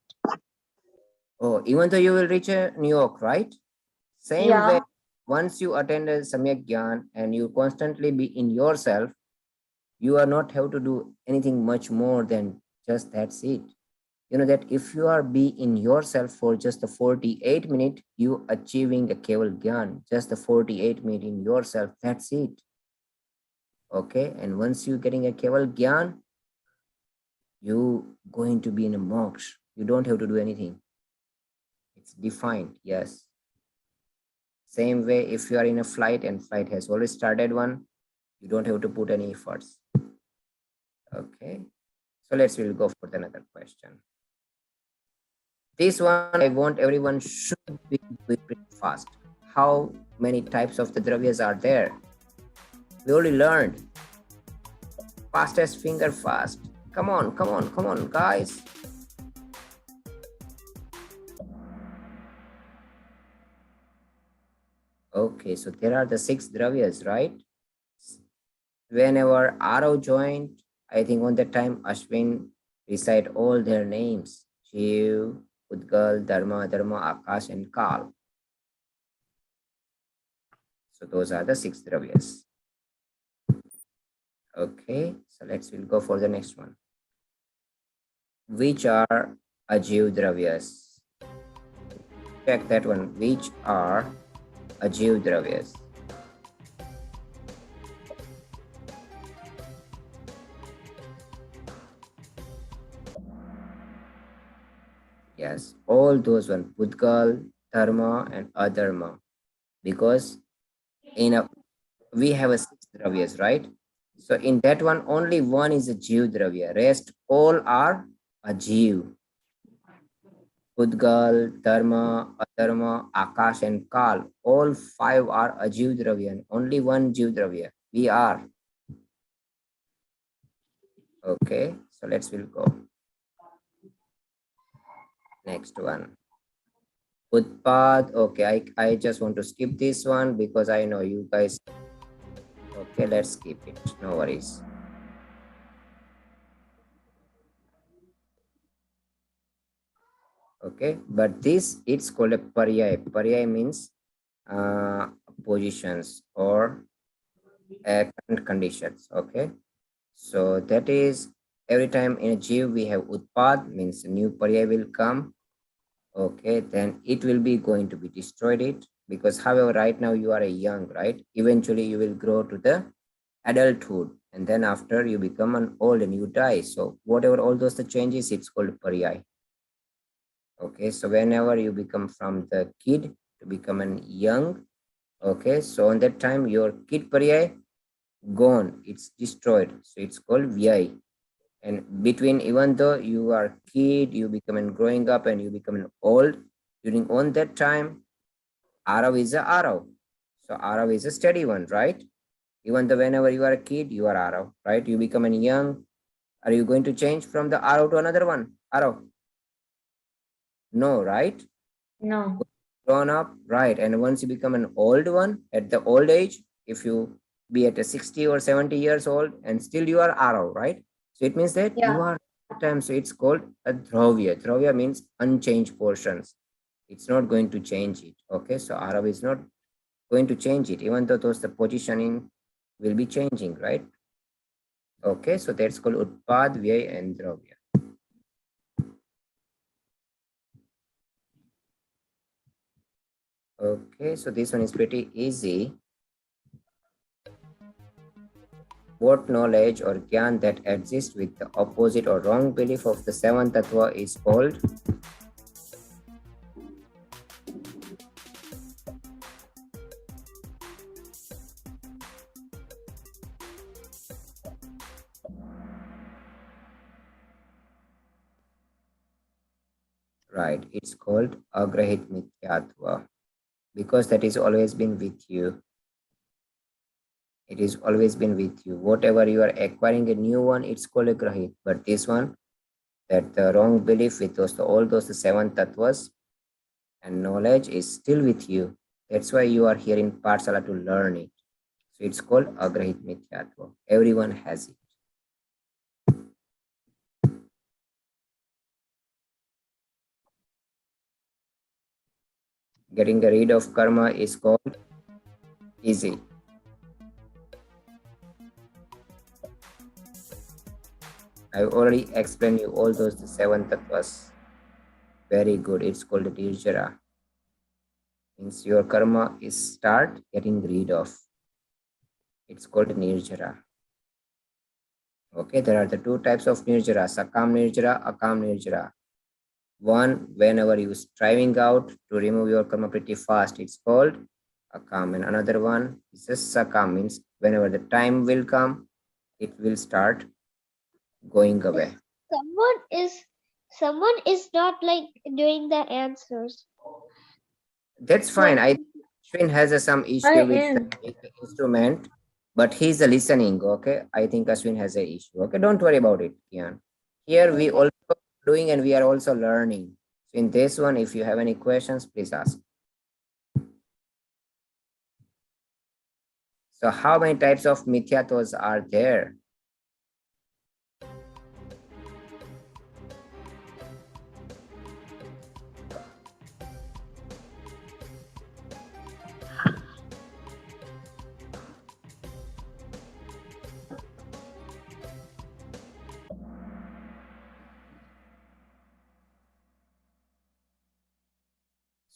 Oh, even though you will reach a New York, right? Same way, Yeah. once you attend a Samyak Gyan and you constantly be in yourself, you are not have to do anything much more than just that's it. You know that if you are be in yourself for just the 48 minute, you achieving a Keval Gyan, just the 48 minute in yourself, that's it. Okay, and once you getting a Keval Gyan, you going to be in a moksha. You don't have to do anything. It's defined, yes. Same way, if you are in a flight and flight has already started one, you don't have to put any efforts. Okay, so we'll go for another question. This one I want everyone should be doing pretty fast. How many types of the dravyas are there? We already learned. Fastest finger fast. Come on, guys. Okay, so there are the 6 dravyas, right? Whenever Arav joined, I think on that time Ashwin recite all their names. Shiv, Udgal, Dharma, Akash, and Kal. So those are the 6 dravyas. Okay, so we'll go for the next one. Which are Ajiv dravyas? Check that one. Which are Ajiv dravyas? Yes, all those one, Pudgal, Dharma, and Adharma. Because in a we have a 6 dravyas, right? So in that one, only one is a Jiv dravya. Rest all are Ajiv. Pudgal, Dharma, Adharma, Akash, and Kal. All 5 are Ajiv dravya, and only one Jiv dravya. We are. Okay, so we'll go. Next one. Utpad. Okay, I just want to skip this one because I know you guys. Okay, let's skip it. No worries. Okay, but this it's called a paryay. Paryay means positions or current conditions. Okay, so that is every time in a jiv we have utpad means a new paryay will come. Okay, then it will be going to be destroyed it because however right now you are a young, right? Eventually you will grow to the adulthood and then after you become an old and you die. So whatever all those the changes, it's called paryay. Okay, so whenever you become from the kid to become an young, okay, so on that time your kid paryay gone, it's destroyed. So it's called vyai. And between even though you are kid, you become an growing up and you become an old, during on that time, Arav is a Arav. So Arav is a steady one, right? Even though whenever you are a kid, you are Arav, right? You become a young. Are you going to change from the Arav to another one? Arav? No, right? No. Grown up, right? And once you become an old one at the old age, if you be at a 60 or 70 years old and still you are Arav, right? So it means that you Yeah. are time. So it's called a Dravya. Dravya means unchanged portions. It's not going to change it. Okay, so Arav is not going to change it, even though those the positioning will be changing, right? Okay, so that's called Utpad, Vyay, and Dravya. Okay, so this one is pretty easy. What knowledge or gyan that exists with the opposite or wrong belief of the seven tattva is called? Right, it's called agrahit mithyatva, because that is always been with you. It is always been with you. Whatever you are acquiring a new one, it's called a grahit. But this one, that the wrong belief with those all those seven tattvas and knowledge is still with you. That's why you are here in pathshala to learn it. So it's called agrahit mithyatva. Everyone has it. Getting rid of karma is called easy. I've already explained you all those seven tattvas. Very good. It's called nirjara. Means your karma is start getting rid of. It's called nirjara. Okay, there are the two types of nirjara, sakam nirjara, akam nirjara. One, whenever you striving out to remove your karma pretty fast, it's called akam. And another one is just sakam, means whenever the time will come, it will start going away. Someone is someone is not like doing the answers. That's fine. I Like Ashwin has some I issue with am. the instrument, but he's listening. Okay, I think Ashwin has a issue. Okay, don't worry about it, Kian. Here we okay. also doing and we are also learning. So in this one, if you have any questions, please ask. So how many types of mithyatos are there?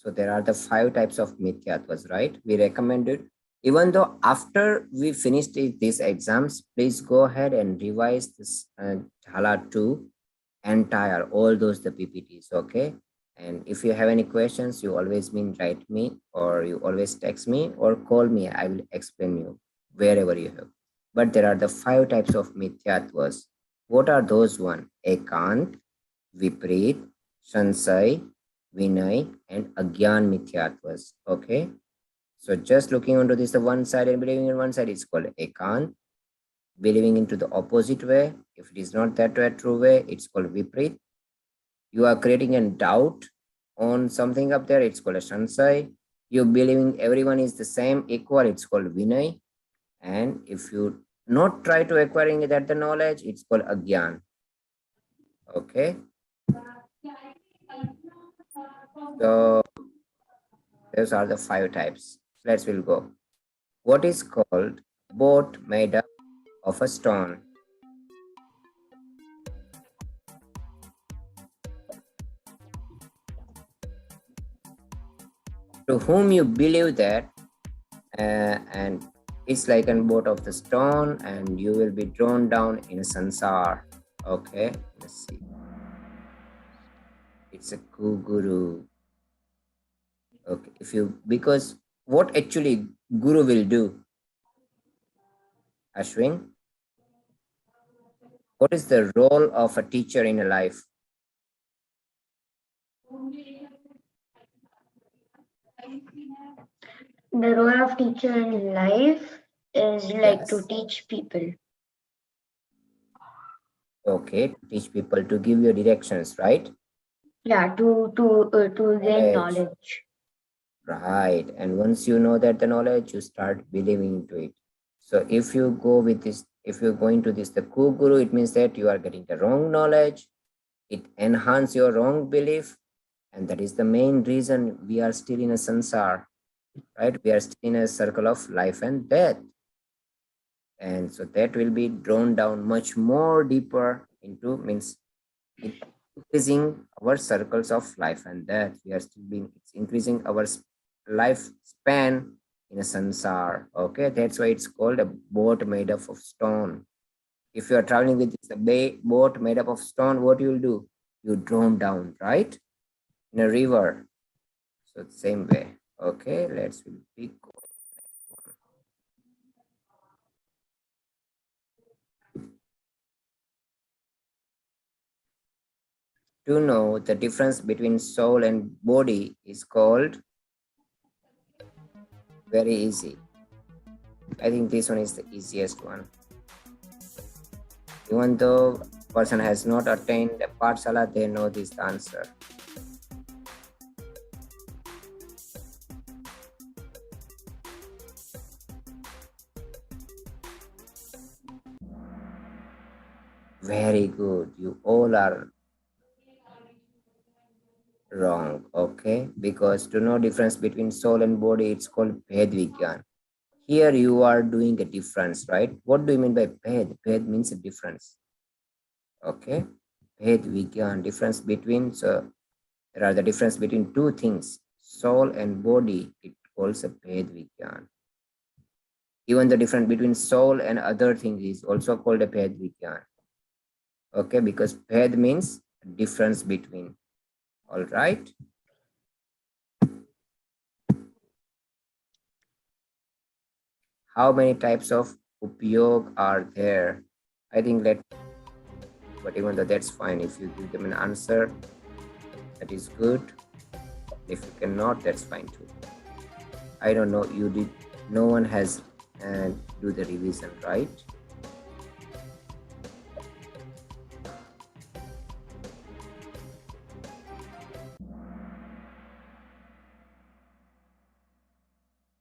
So there are the five types of mithyatwas, right? We recommended. Even though after we finished these exams, please go ahead and revise this Dhala 2 entire, all those the PPTs, okay? And if you have any questions, you always mean write me or you always text me or call me. I will explain you wherever you have. But there are the five types of mithyatwas. What are those one? Ekant, Viprit, Sansai, Vinay, and Agyan Mithyatwas. Okay. So just looking onto this, the one side and believing in one side is called Ekant. Believing into the opposite way, if it is not that way, true way, it's called Viprit. You are creating a doubt on something up there, it's called a Sansai. You believing everyone is the same, equal, it's called Vinay. And if you not try to acquiring that the knowledge, it's called Agyan. Okay. So those are the five types. Let's will go. What is called boat made up of a stone? To whom you believe that, and it's like a boat of the stone, and you will be drawn down in a sansar. Okay, let's see. It's a guru. Okay, if you because what actually guru will do, Ashwin? What is the role of a teacher in a life? The role of teacher in life is like to Yes. teach people. Okay, to teach people to give you directions, right? Yeah, to gain Knowledge. knowledge. Right. And once you know that the knowledge, you start believing into it. So if you go with this, if you're going to this, the guru, it means that you are getting the wrong knowledge. It enhance your wrong belief. And that is the main reason we are still in a sansar, right? We are still in a circle of life and death. And so that will be drawn down much more deeper into means it increasing our circles of life and death. We are still being, it's increasing our lifespan in a sansar. Okay, that's why it's called a boat made up of stone. If you are traveling with a boat made up of stone, what you will do? You drown down, right? In a river. So same way. Okay, let's pick to know the difference between soul and body is called very easy. I think this one is the easiest one. Even though person has not attained the pathshala, they know this answer. Very good. You all are wrong. Okay, because to know difference between soul and body, it's called bhed vigyan. Here you are doing a difference, right? What do you mean by bhed? Bhed means a difference. Okay, bhed vigyan, difference between, so there are the difference between two things, soul and body. It calls a bhed vigyan. Even the difference between soul and other things is also called a bhed vigyan. Okay, because bhed means difference between. All right. How many types of upyog are there? I think but even though that's fine, if you give them an answer, that is good. If you cannot, that's fine too. I don't know, no one has do the revision, right?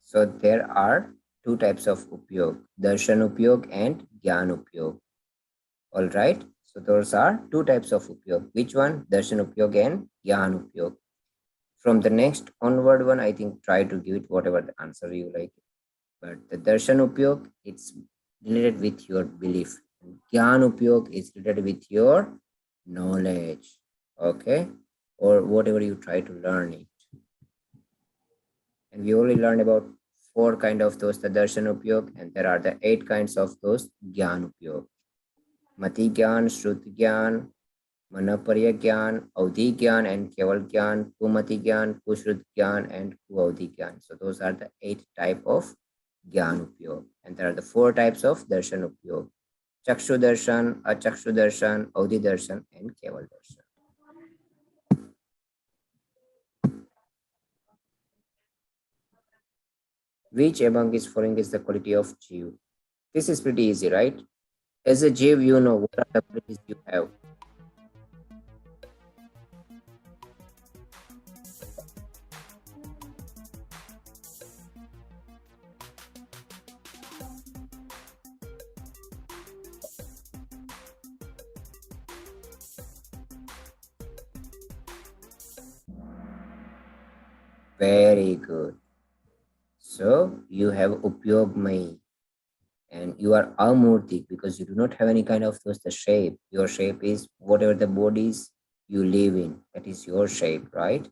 So there are two types of upyog, darshan upyog and gyan upyog. All right. So those are two types of upyog. Which one? Darshan upyog and gyan upyog. From the next onward one, I think try to give it whatever the answer you like. But the darshan upyog, it's related with your belief. Gyan upyog is related with your knowledge. Okay. Or whatever you try to learn it. And we only learned about 4 kind of those, the darshan upyog, and there are the 8 kinds of those gyan upyog. Mati gyan, shrut gyan, Manaparya Gyan, Audhi Gyan, and Keval Gyan, Kumati Gyan, Kushrut Gyan, and Kuaudhi Gyan. So those are the 8 type of Gyan Upyog. And there are the 4 types of Darshan Upyog. Chakshu Darshan, Achakshu Darshan, Audhi Darshan, and Keval Darshan. Which among is following is the quality of Jiv? This is pretty easy, right? As a Jiv, you know what are the qualities you have. Very good. So you have Upyogmai and you are amurti because you do not have any kind of the shape. Your shape is whatever the bodies you live in. That is your shape, right?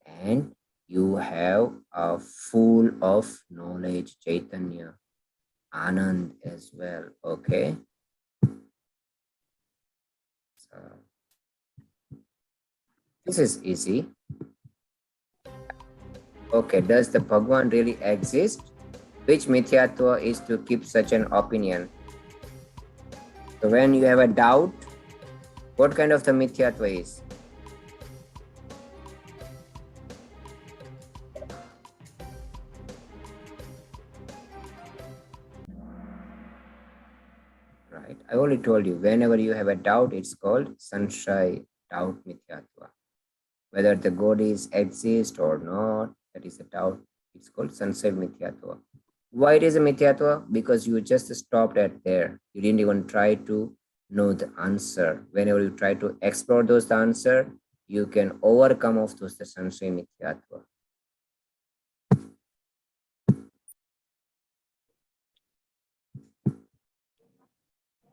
And you have a full of knowledge, Chaitanya, Anand as well. Okay. So this is easy. Okay, does the Bhagwan really exist? Which mithyatva is to keep such an opinion? So when you have a doubt, what kind of the mithyatva is? Right. I already told you, whenever you have a doubt, it's called sanshaya, doubt mithyatva. Whether the God is exist or not, that is a doubt. It's called sanshaya mithyatva. Why it is a mithyatva? Because you just stopped at there. You didn't even try to know the answer. Whenever you try to explore those answer, you can overcome of those the sanshaya mithyatva.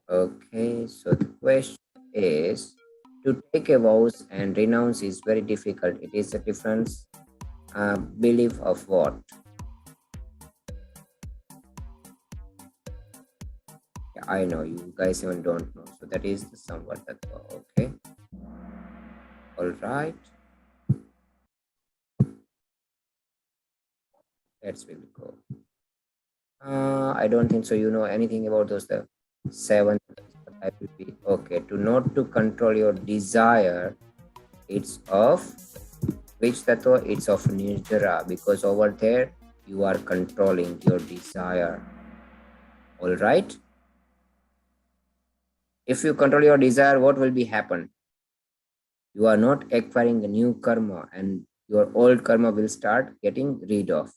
Okay, so the question is, to take a vows and renounce is very difficult. It is a difference Belief of what? Yeah, I know you guys even don't know. So that is the somewhat tattva. Okay. All right. Let's will go. I don't think so. You know anything about those the seven. I will be okay. To not to control your desire. It's of which tattva? It's of nirjara, because over there you are controlling your desire. All right. If you control your desire, what will be happen? You are not acquiring a new karma, and your old karma will start getting rid of.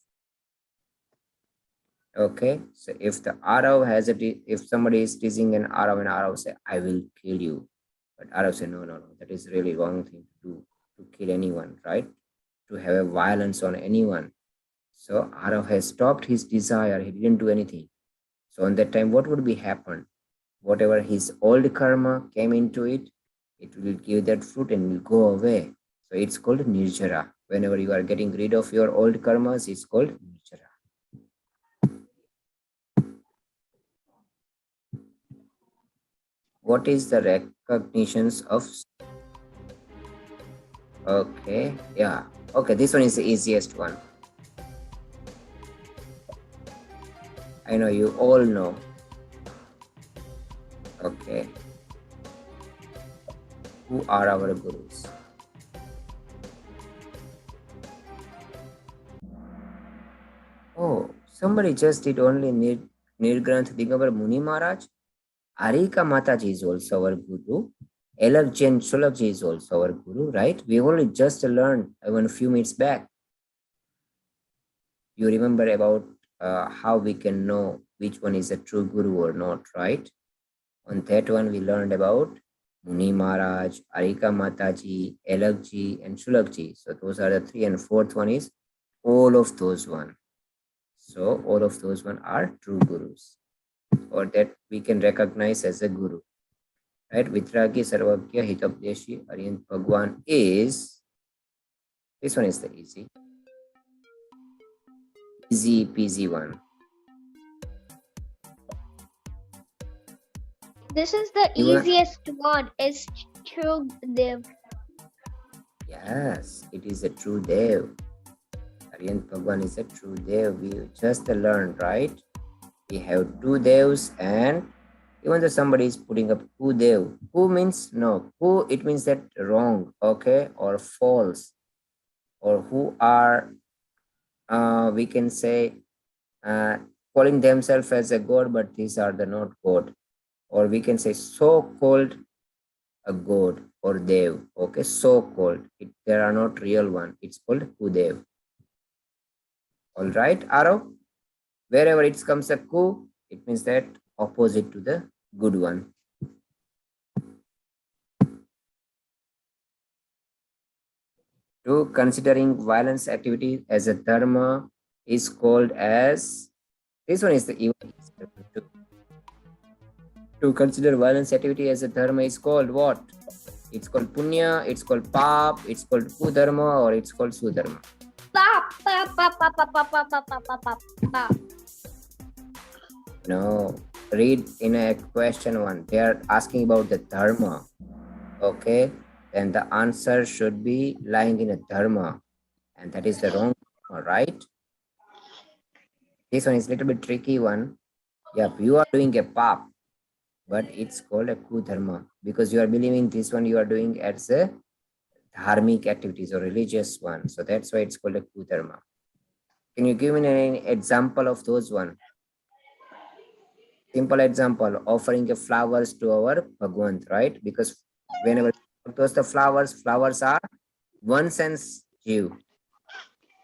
Okay, so if the Arav has if somebody is teasing an Arav and Arav say, I will kill you. But Arav say, no, that is really wrong thing to do, to kill anyone, right? To have a violence on anyone. So Arav has stopped his desire, he didn't do anything. So on that time, what would be happen? Whatever his old karma came into it, it will give that fruit and will go away. So it's called nirjara. Whenever you are getting rid of your old karmas, it's called nirjara. What is the recognitions of? Okay, yeah. Okay, this one is the easiest one. I know you all know. Okay. Who are our gurus? Oh, somebody just did only Nirgranth Digambar Muni Maharaj. Arika Mataji is also our guru. Elak Jain Sulakji is also our guru, right? We only just learned even a few minutes back. You remember about how we can know which one is a true guru or not, right? On that one, we learned about Muni Maharaj, Arika Mataji, Elakji, and Sulakji. So those are the three, and fourth one is all of those one. So all of those one are true gurus, or that we can recognize as a guru. Right? Vitragi Sarvagya Hitapdeshi Aryan Bhagwan is, this one is the easy peasy one. This is the easiest one. Is true Dev. Yes, it is a true Dev. Aryan Bhagwan is a true Dev. We just learned, right? We have two Devs, and even though somebody is putting up who Dev, who means no, who it means that wrong, okay, or false, or who are, we can say, calling themselves as a god, but these are the not god, or we can say so-called a god or Dev, okay, so-called. There are not real one. It's called Kudev. All right, Arav? Wherever it comes a ku, it means that opposite to the good one. To considering violence activity as a dharma is called as, this one is the even. To consider violence activity as a dharma is called what? It's called punya, it's called pap, it's called kudharma, or it's called sudharma. Pap. No, read in a question one. They are asking about the dharma. Okay, then the answer should be lying in a dharma, and that is the wrong, right? This one is a little bit tricky one. Yep, you are doing a pap, but it's called a kudharma because you are believing this one you are doing as a dharmic activities or religious one. So that's why it's called a kudharma. Can you give me an example of those one? Simple example, offering a flowers to our Bhagwant, right? Because whenever those the flowers are one sense due.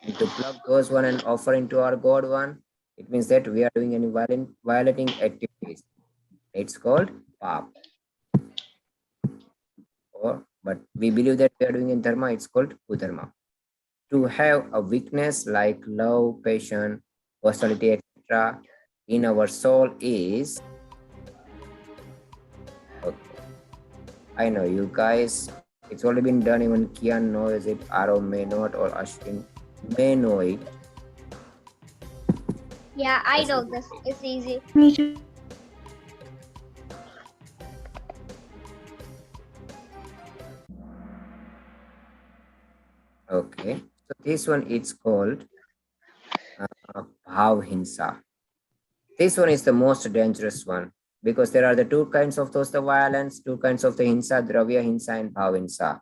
And to plug those one and offer into our God one, it means that we are doing any violating activities. It's called pap. But we believe that we are doing in dharma, it's called kudharma. To have a weakness like love, passion, hostility, etc. in our soul is, okay. I know you guys, it's already been done. Even Kian knows it, Aro may not, or Ashwin may know it. Yeah, I know this. It's easy. Me too. Okay, so this one is called bhav hinsa. This one is the most dangerous one because there are the two kinds of those the violence, two kinds of the hinsa, dravya hinsa and bhav hinsa.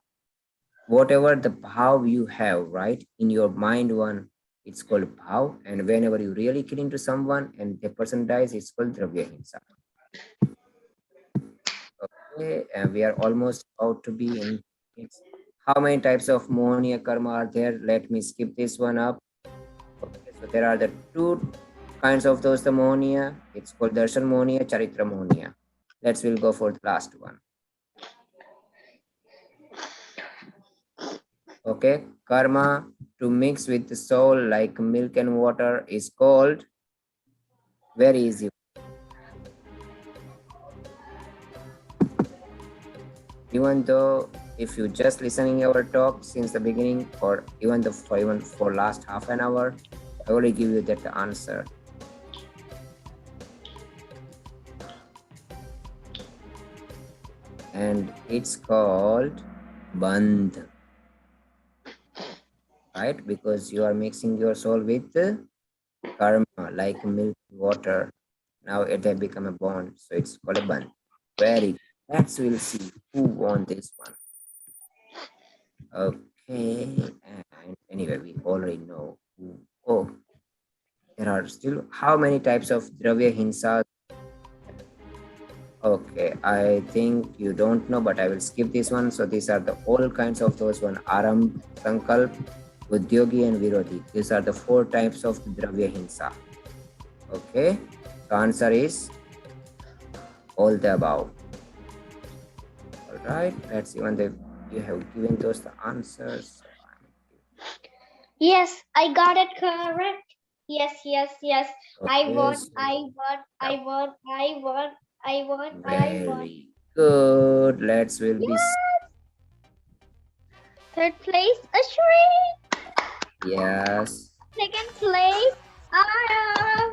Whatever the bhav you have, right, in your mind one, it's called bhav, and whenever you really kill into someone and the person dies, it's called dravya hinsa. Okay, and we are almost about to be in. How many types of mohonia karma are there? Let me skip this one up. Okay, so there are the two kinds of those the mohonia. It's called darshan mohonia, charitra mohonia. Let's we'll go for the last one. Okay, karma to mix with the soul like milk and water is called very easy. Even though if you just listening our talk since the beginning or even for last half an hour, I already give you that answer. And it's called bandh, right? Because you are mixing your soul with karma like milk and water. Now it has become a bond, so it's called a bandh. Very good. Let's we'll see who won this one. Okay, and anyway, we already know who. Oh, there are still how many types of dravya hinsa? Okay, I think you don't know, but I will skip this one. So these are the all kinds of those one: Aram, Sankalp, Udyogi, and Virodhi. These are the four types of dravya hinsa. Okay, the answer is all the above. All right, let's see when you have given those the answers. Yes, I got it correct. Yes, yes, yes. I Okay, won, so I won, I won, I won, I won, I won. very good. Let's will be Yes! Third place, Ashri. yes. Second place, Aram.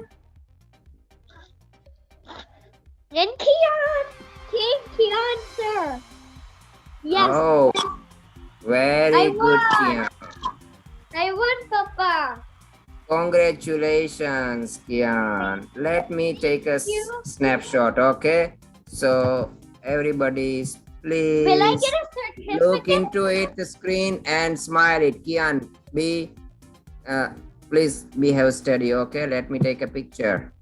And Kian. King Kian, sir. Yes, Oh, very I good, won. Kian. I won, Papa. Congratulations, Kian. Let me take a You. snapshot, okay? So everybody, Will I get please a look certificate? into it, the screen, and smile it. Kian, please behave steady, okay? Let me take a picture.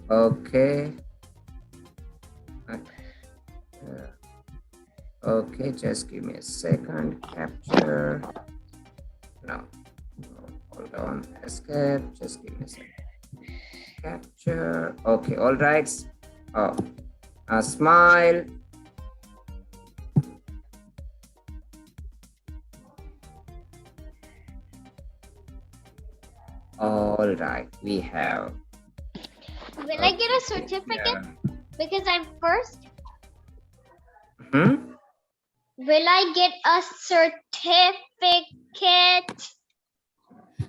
Okay. Okay, just give me a second. Capture. No, hold on. Escape. Just give me a second. Capture. Okay, all right. Oh, a smile. All right, we have. Will I get a certificate? Because I'm first. Hmm? Will I get a certificate?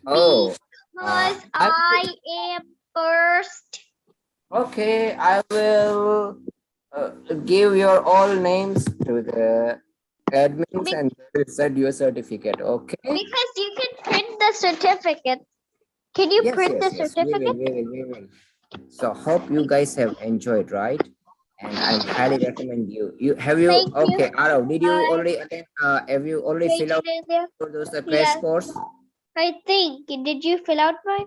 Oh, Because I am first. okay. I will give your all names to the admins and they will send you a certificate. Okay. Because you can print the certificate. Can you print the Yes. certificate? We will. So hope you guys have enjoyed, right? And I'm highly recommend you. Have you Thank you. okay, Arav, did you Bye. already attend have you already Wait, fill out there. for those crash Yes. course? I think. Did you fill out mine?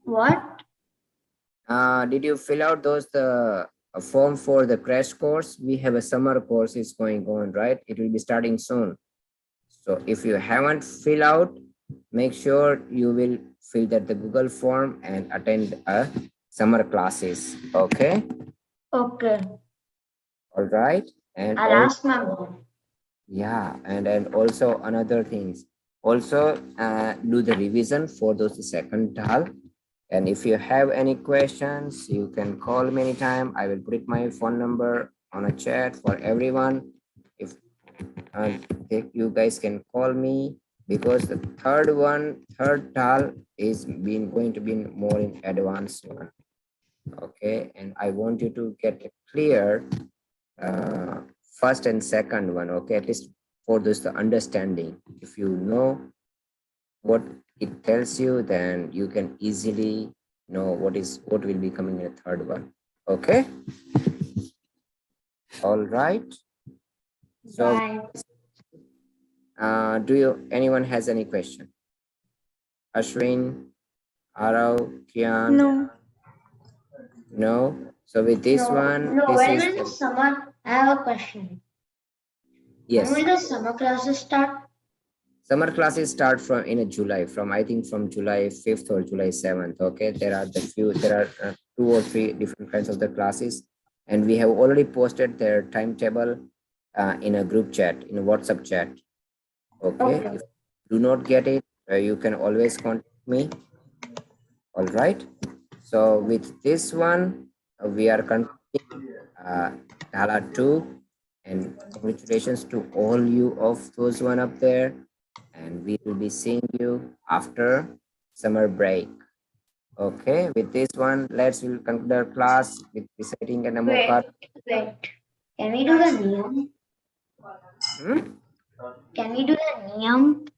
What? Did you fill out those the form for the crash course? We have a summer course is going on, right? It will be starting soon. So if you haven't fill out, make sure you will fill that the Google form and attend summer classes. Okay. Okay. All right. And I'll ask my mom. yeah, and also another things. Also do the revision for those second tal. And if you have any questions, you can call me anytime. I will put my phone number on a chat for everyone. If you guys can call me because the third tal is going to be more in advanced one. Okay, and I want you to get a clear first and second one. Okay, at least for this the understanding. If you know what it tells you, then you can easily know what will be coming in the third one. Okay, all right. So Bye. do you anyone has any question? Ashwin, Arav, Kian? No. No. So with this one, No, this when is will the the, summer? I have a question. When yes. will the summer classes start? Summer classes start from in a July, from I think from July 5th or July 7th. Okay, there are 2 or 3 different kinds of the classes, and we have already posted their timetable in a group chat, in a WhatsApp chat. Okay, Okay. if you do not get it, you can always contact me. All right. So with this one, we are concluding Dhala 2, and congratulations to all you of those one up there, and we will be seeing you after summer break. Okay, with this one, we'll conclude our class with reciting a Namo Wait, Kar. wait. Can we do the niyam? Hmm? Can we do the niyam?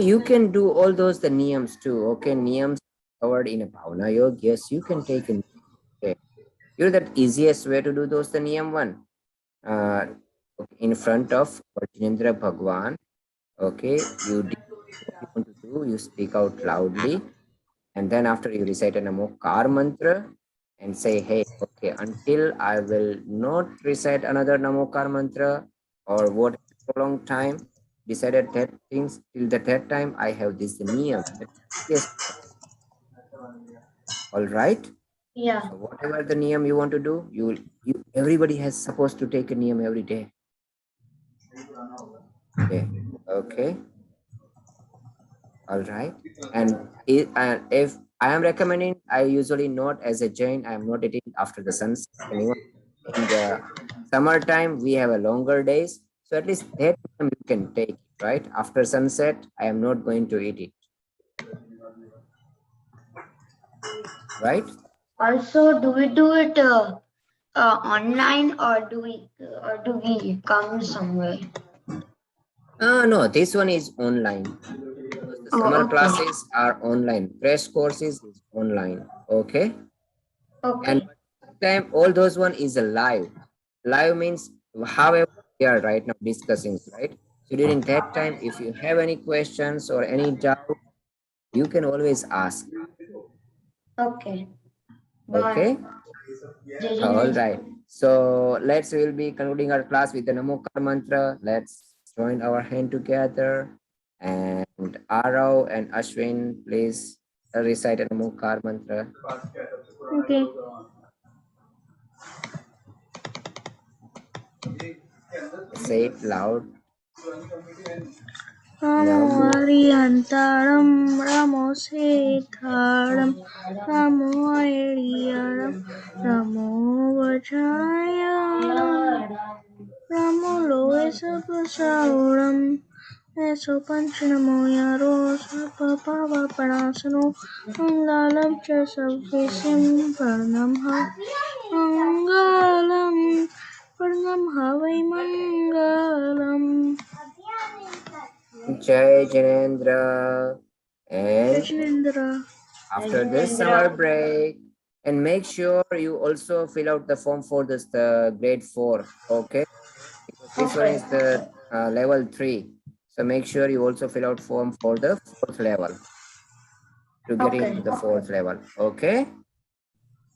You can do all those the niyams too. Okay, niyams covered in a Bhavana Yoga. Yes, you can take a okay. You know that easiest way to do those the niyam one. Uh, in front of Jinendra Bhagwan. Okay, you what you want to do, you speak out loudly, and then after you recite a Namokar mantra and say, hey, okay, until I will not recite another Namokar mantra or what prolonged time, decided that things till that time I have this niyam. Yes, all right. Yeah. So whatever the niyam you want to do, you everybody has supposed to take a niyam every day. Okay. Okay. All right. And if I am recommending, I usually not as a Jain, I am not eating after the sunset. And even in the summertime, we have a longer days. So at least that time you can take it, right? After sunset, I am not going to eat it, right? Also, do we do it online or do we come somewhere? No, this one is online. Because the Oh, summer okay. classes are online. Crash courses is online. Okay. And Okay. time all those one is a live. Live means however we are right now discussing, right? So during that time, if you have any questions or any doubt, you can always ask. Okay. Bye. Okay. Jai All Hind. right. So we'll be concluding our class with the Namokar mantra. Let's join our hand together. And Arav and Ashwin, please recite a Namokar mantra. Okay. Say it loud. Ramo Namo. Arihantaram, Ramo Setharam, Ramo Aidiyaram, Ramo Vajayaram, Ramo Loesapasauram, Eso Panchanamo Yaro, Sapapa Panasano, Mangalam Chasavesam, Mangalam, Purnam Havai Mangalam. Jai Janendra. And Rajnendra. after this summer break, and make sure you also fill out the form for this the grade 4. Okay, because this one Okay. is the level 3. So make sure you also fill out form for the 4th level to get into Okay. the 4th level. Okay.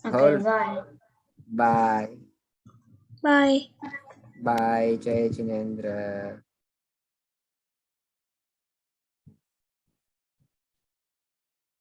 Okay. All, Bye. bye. Bye. Bye, Jai Jinendra.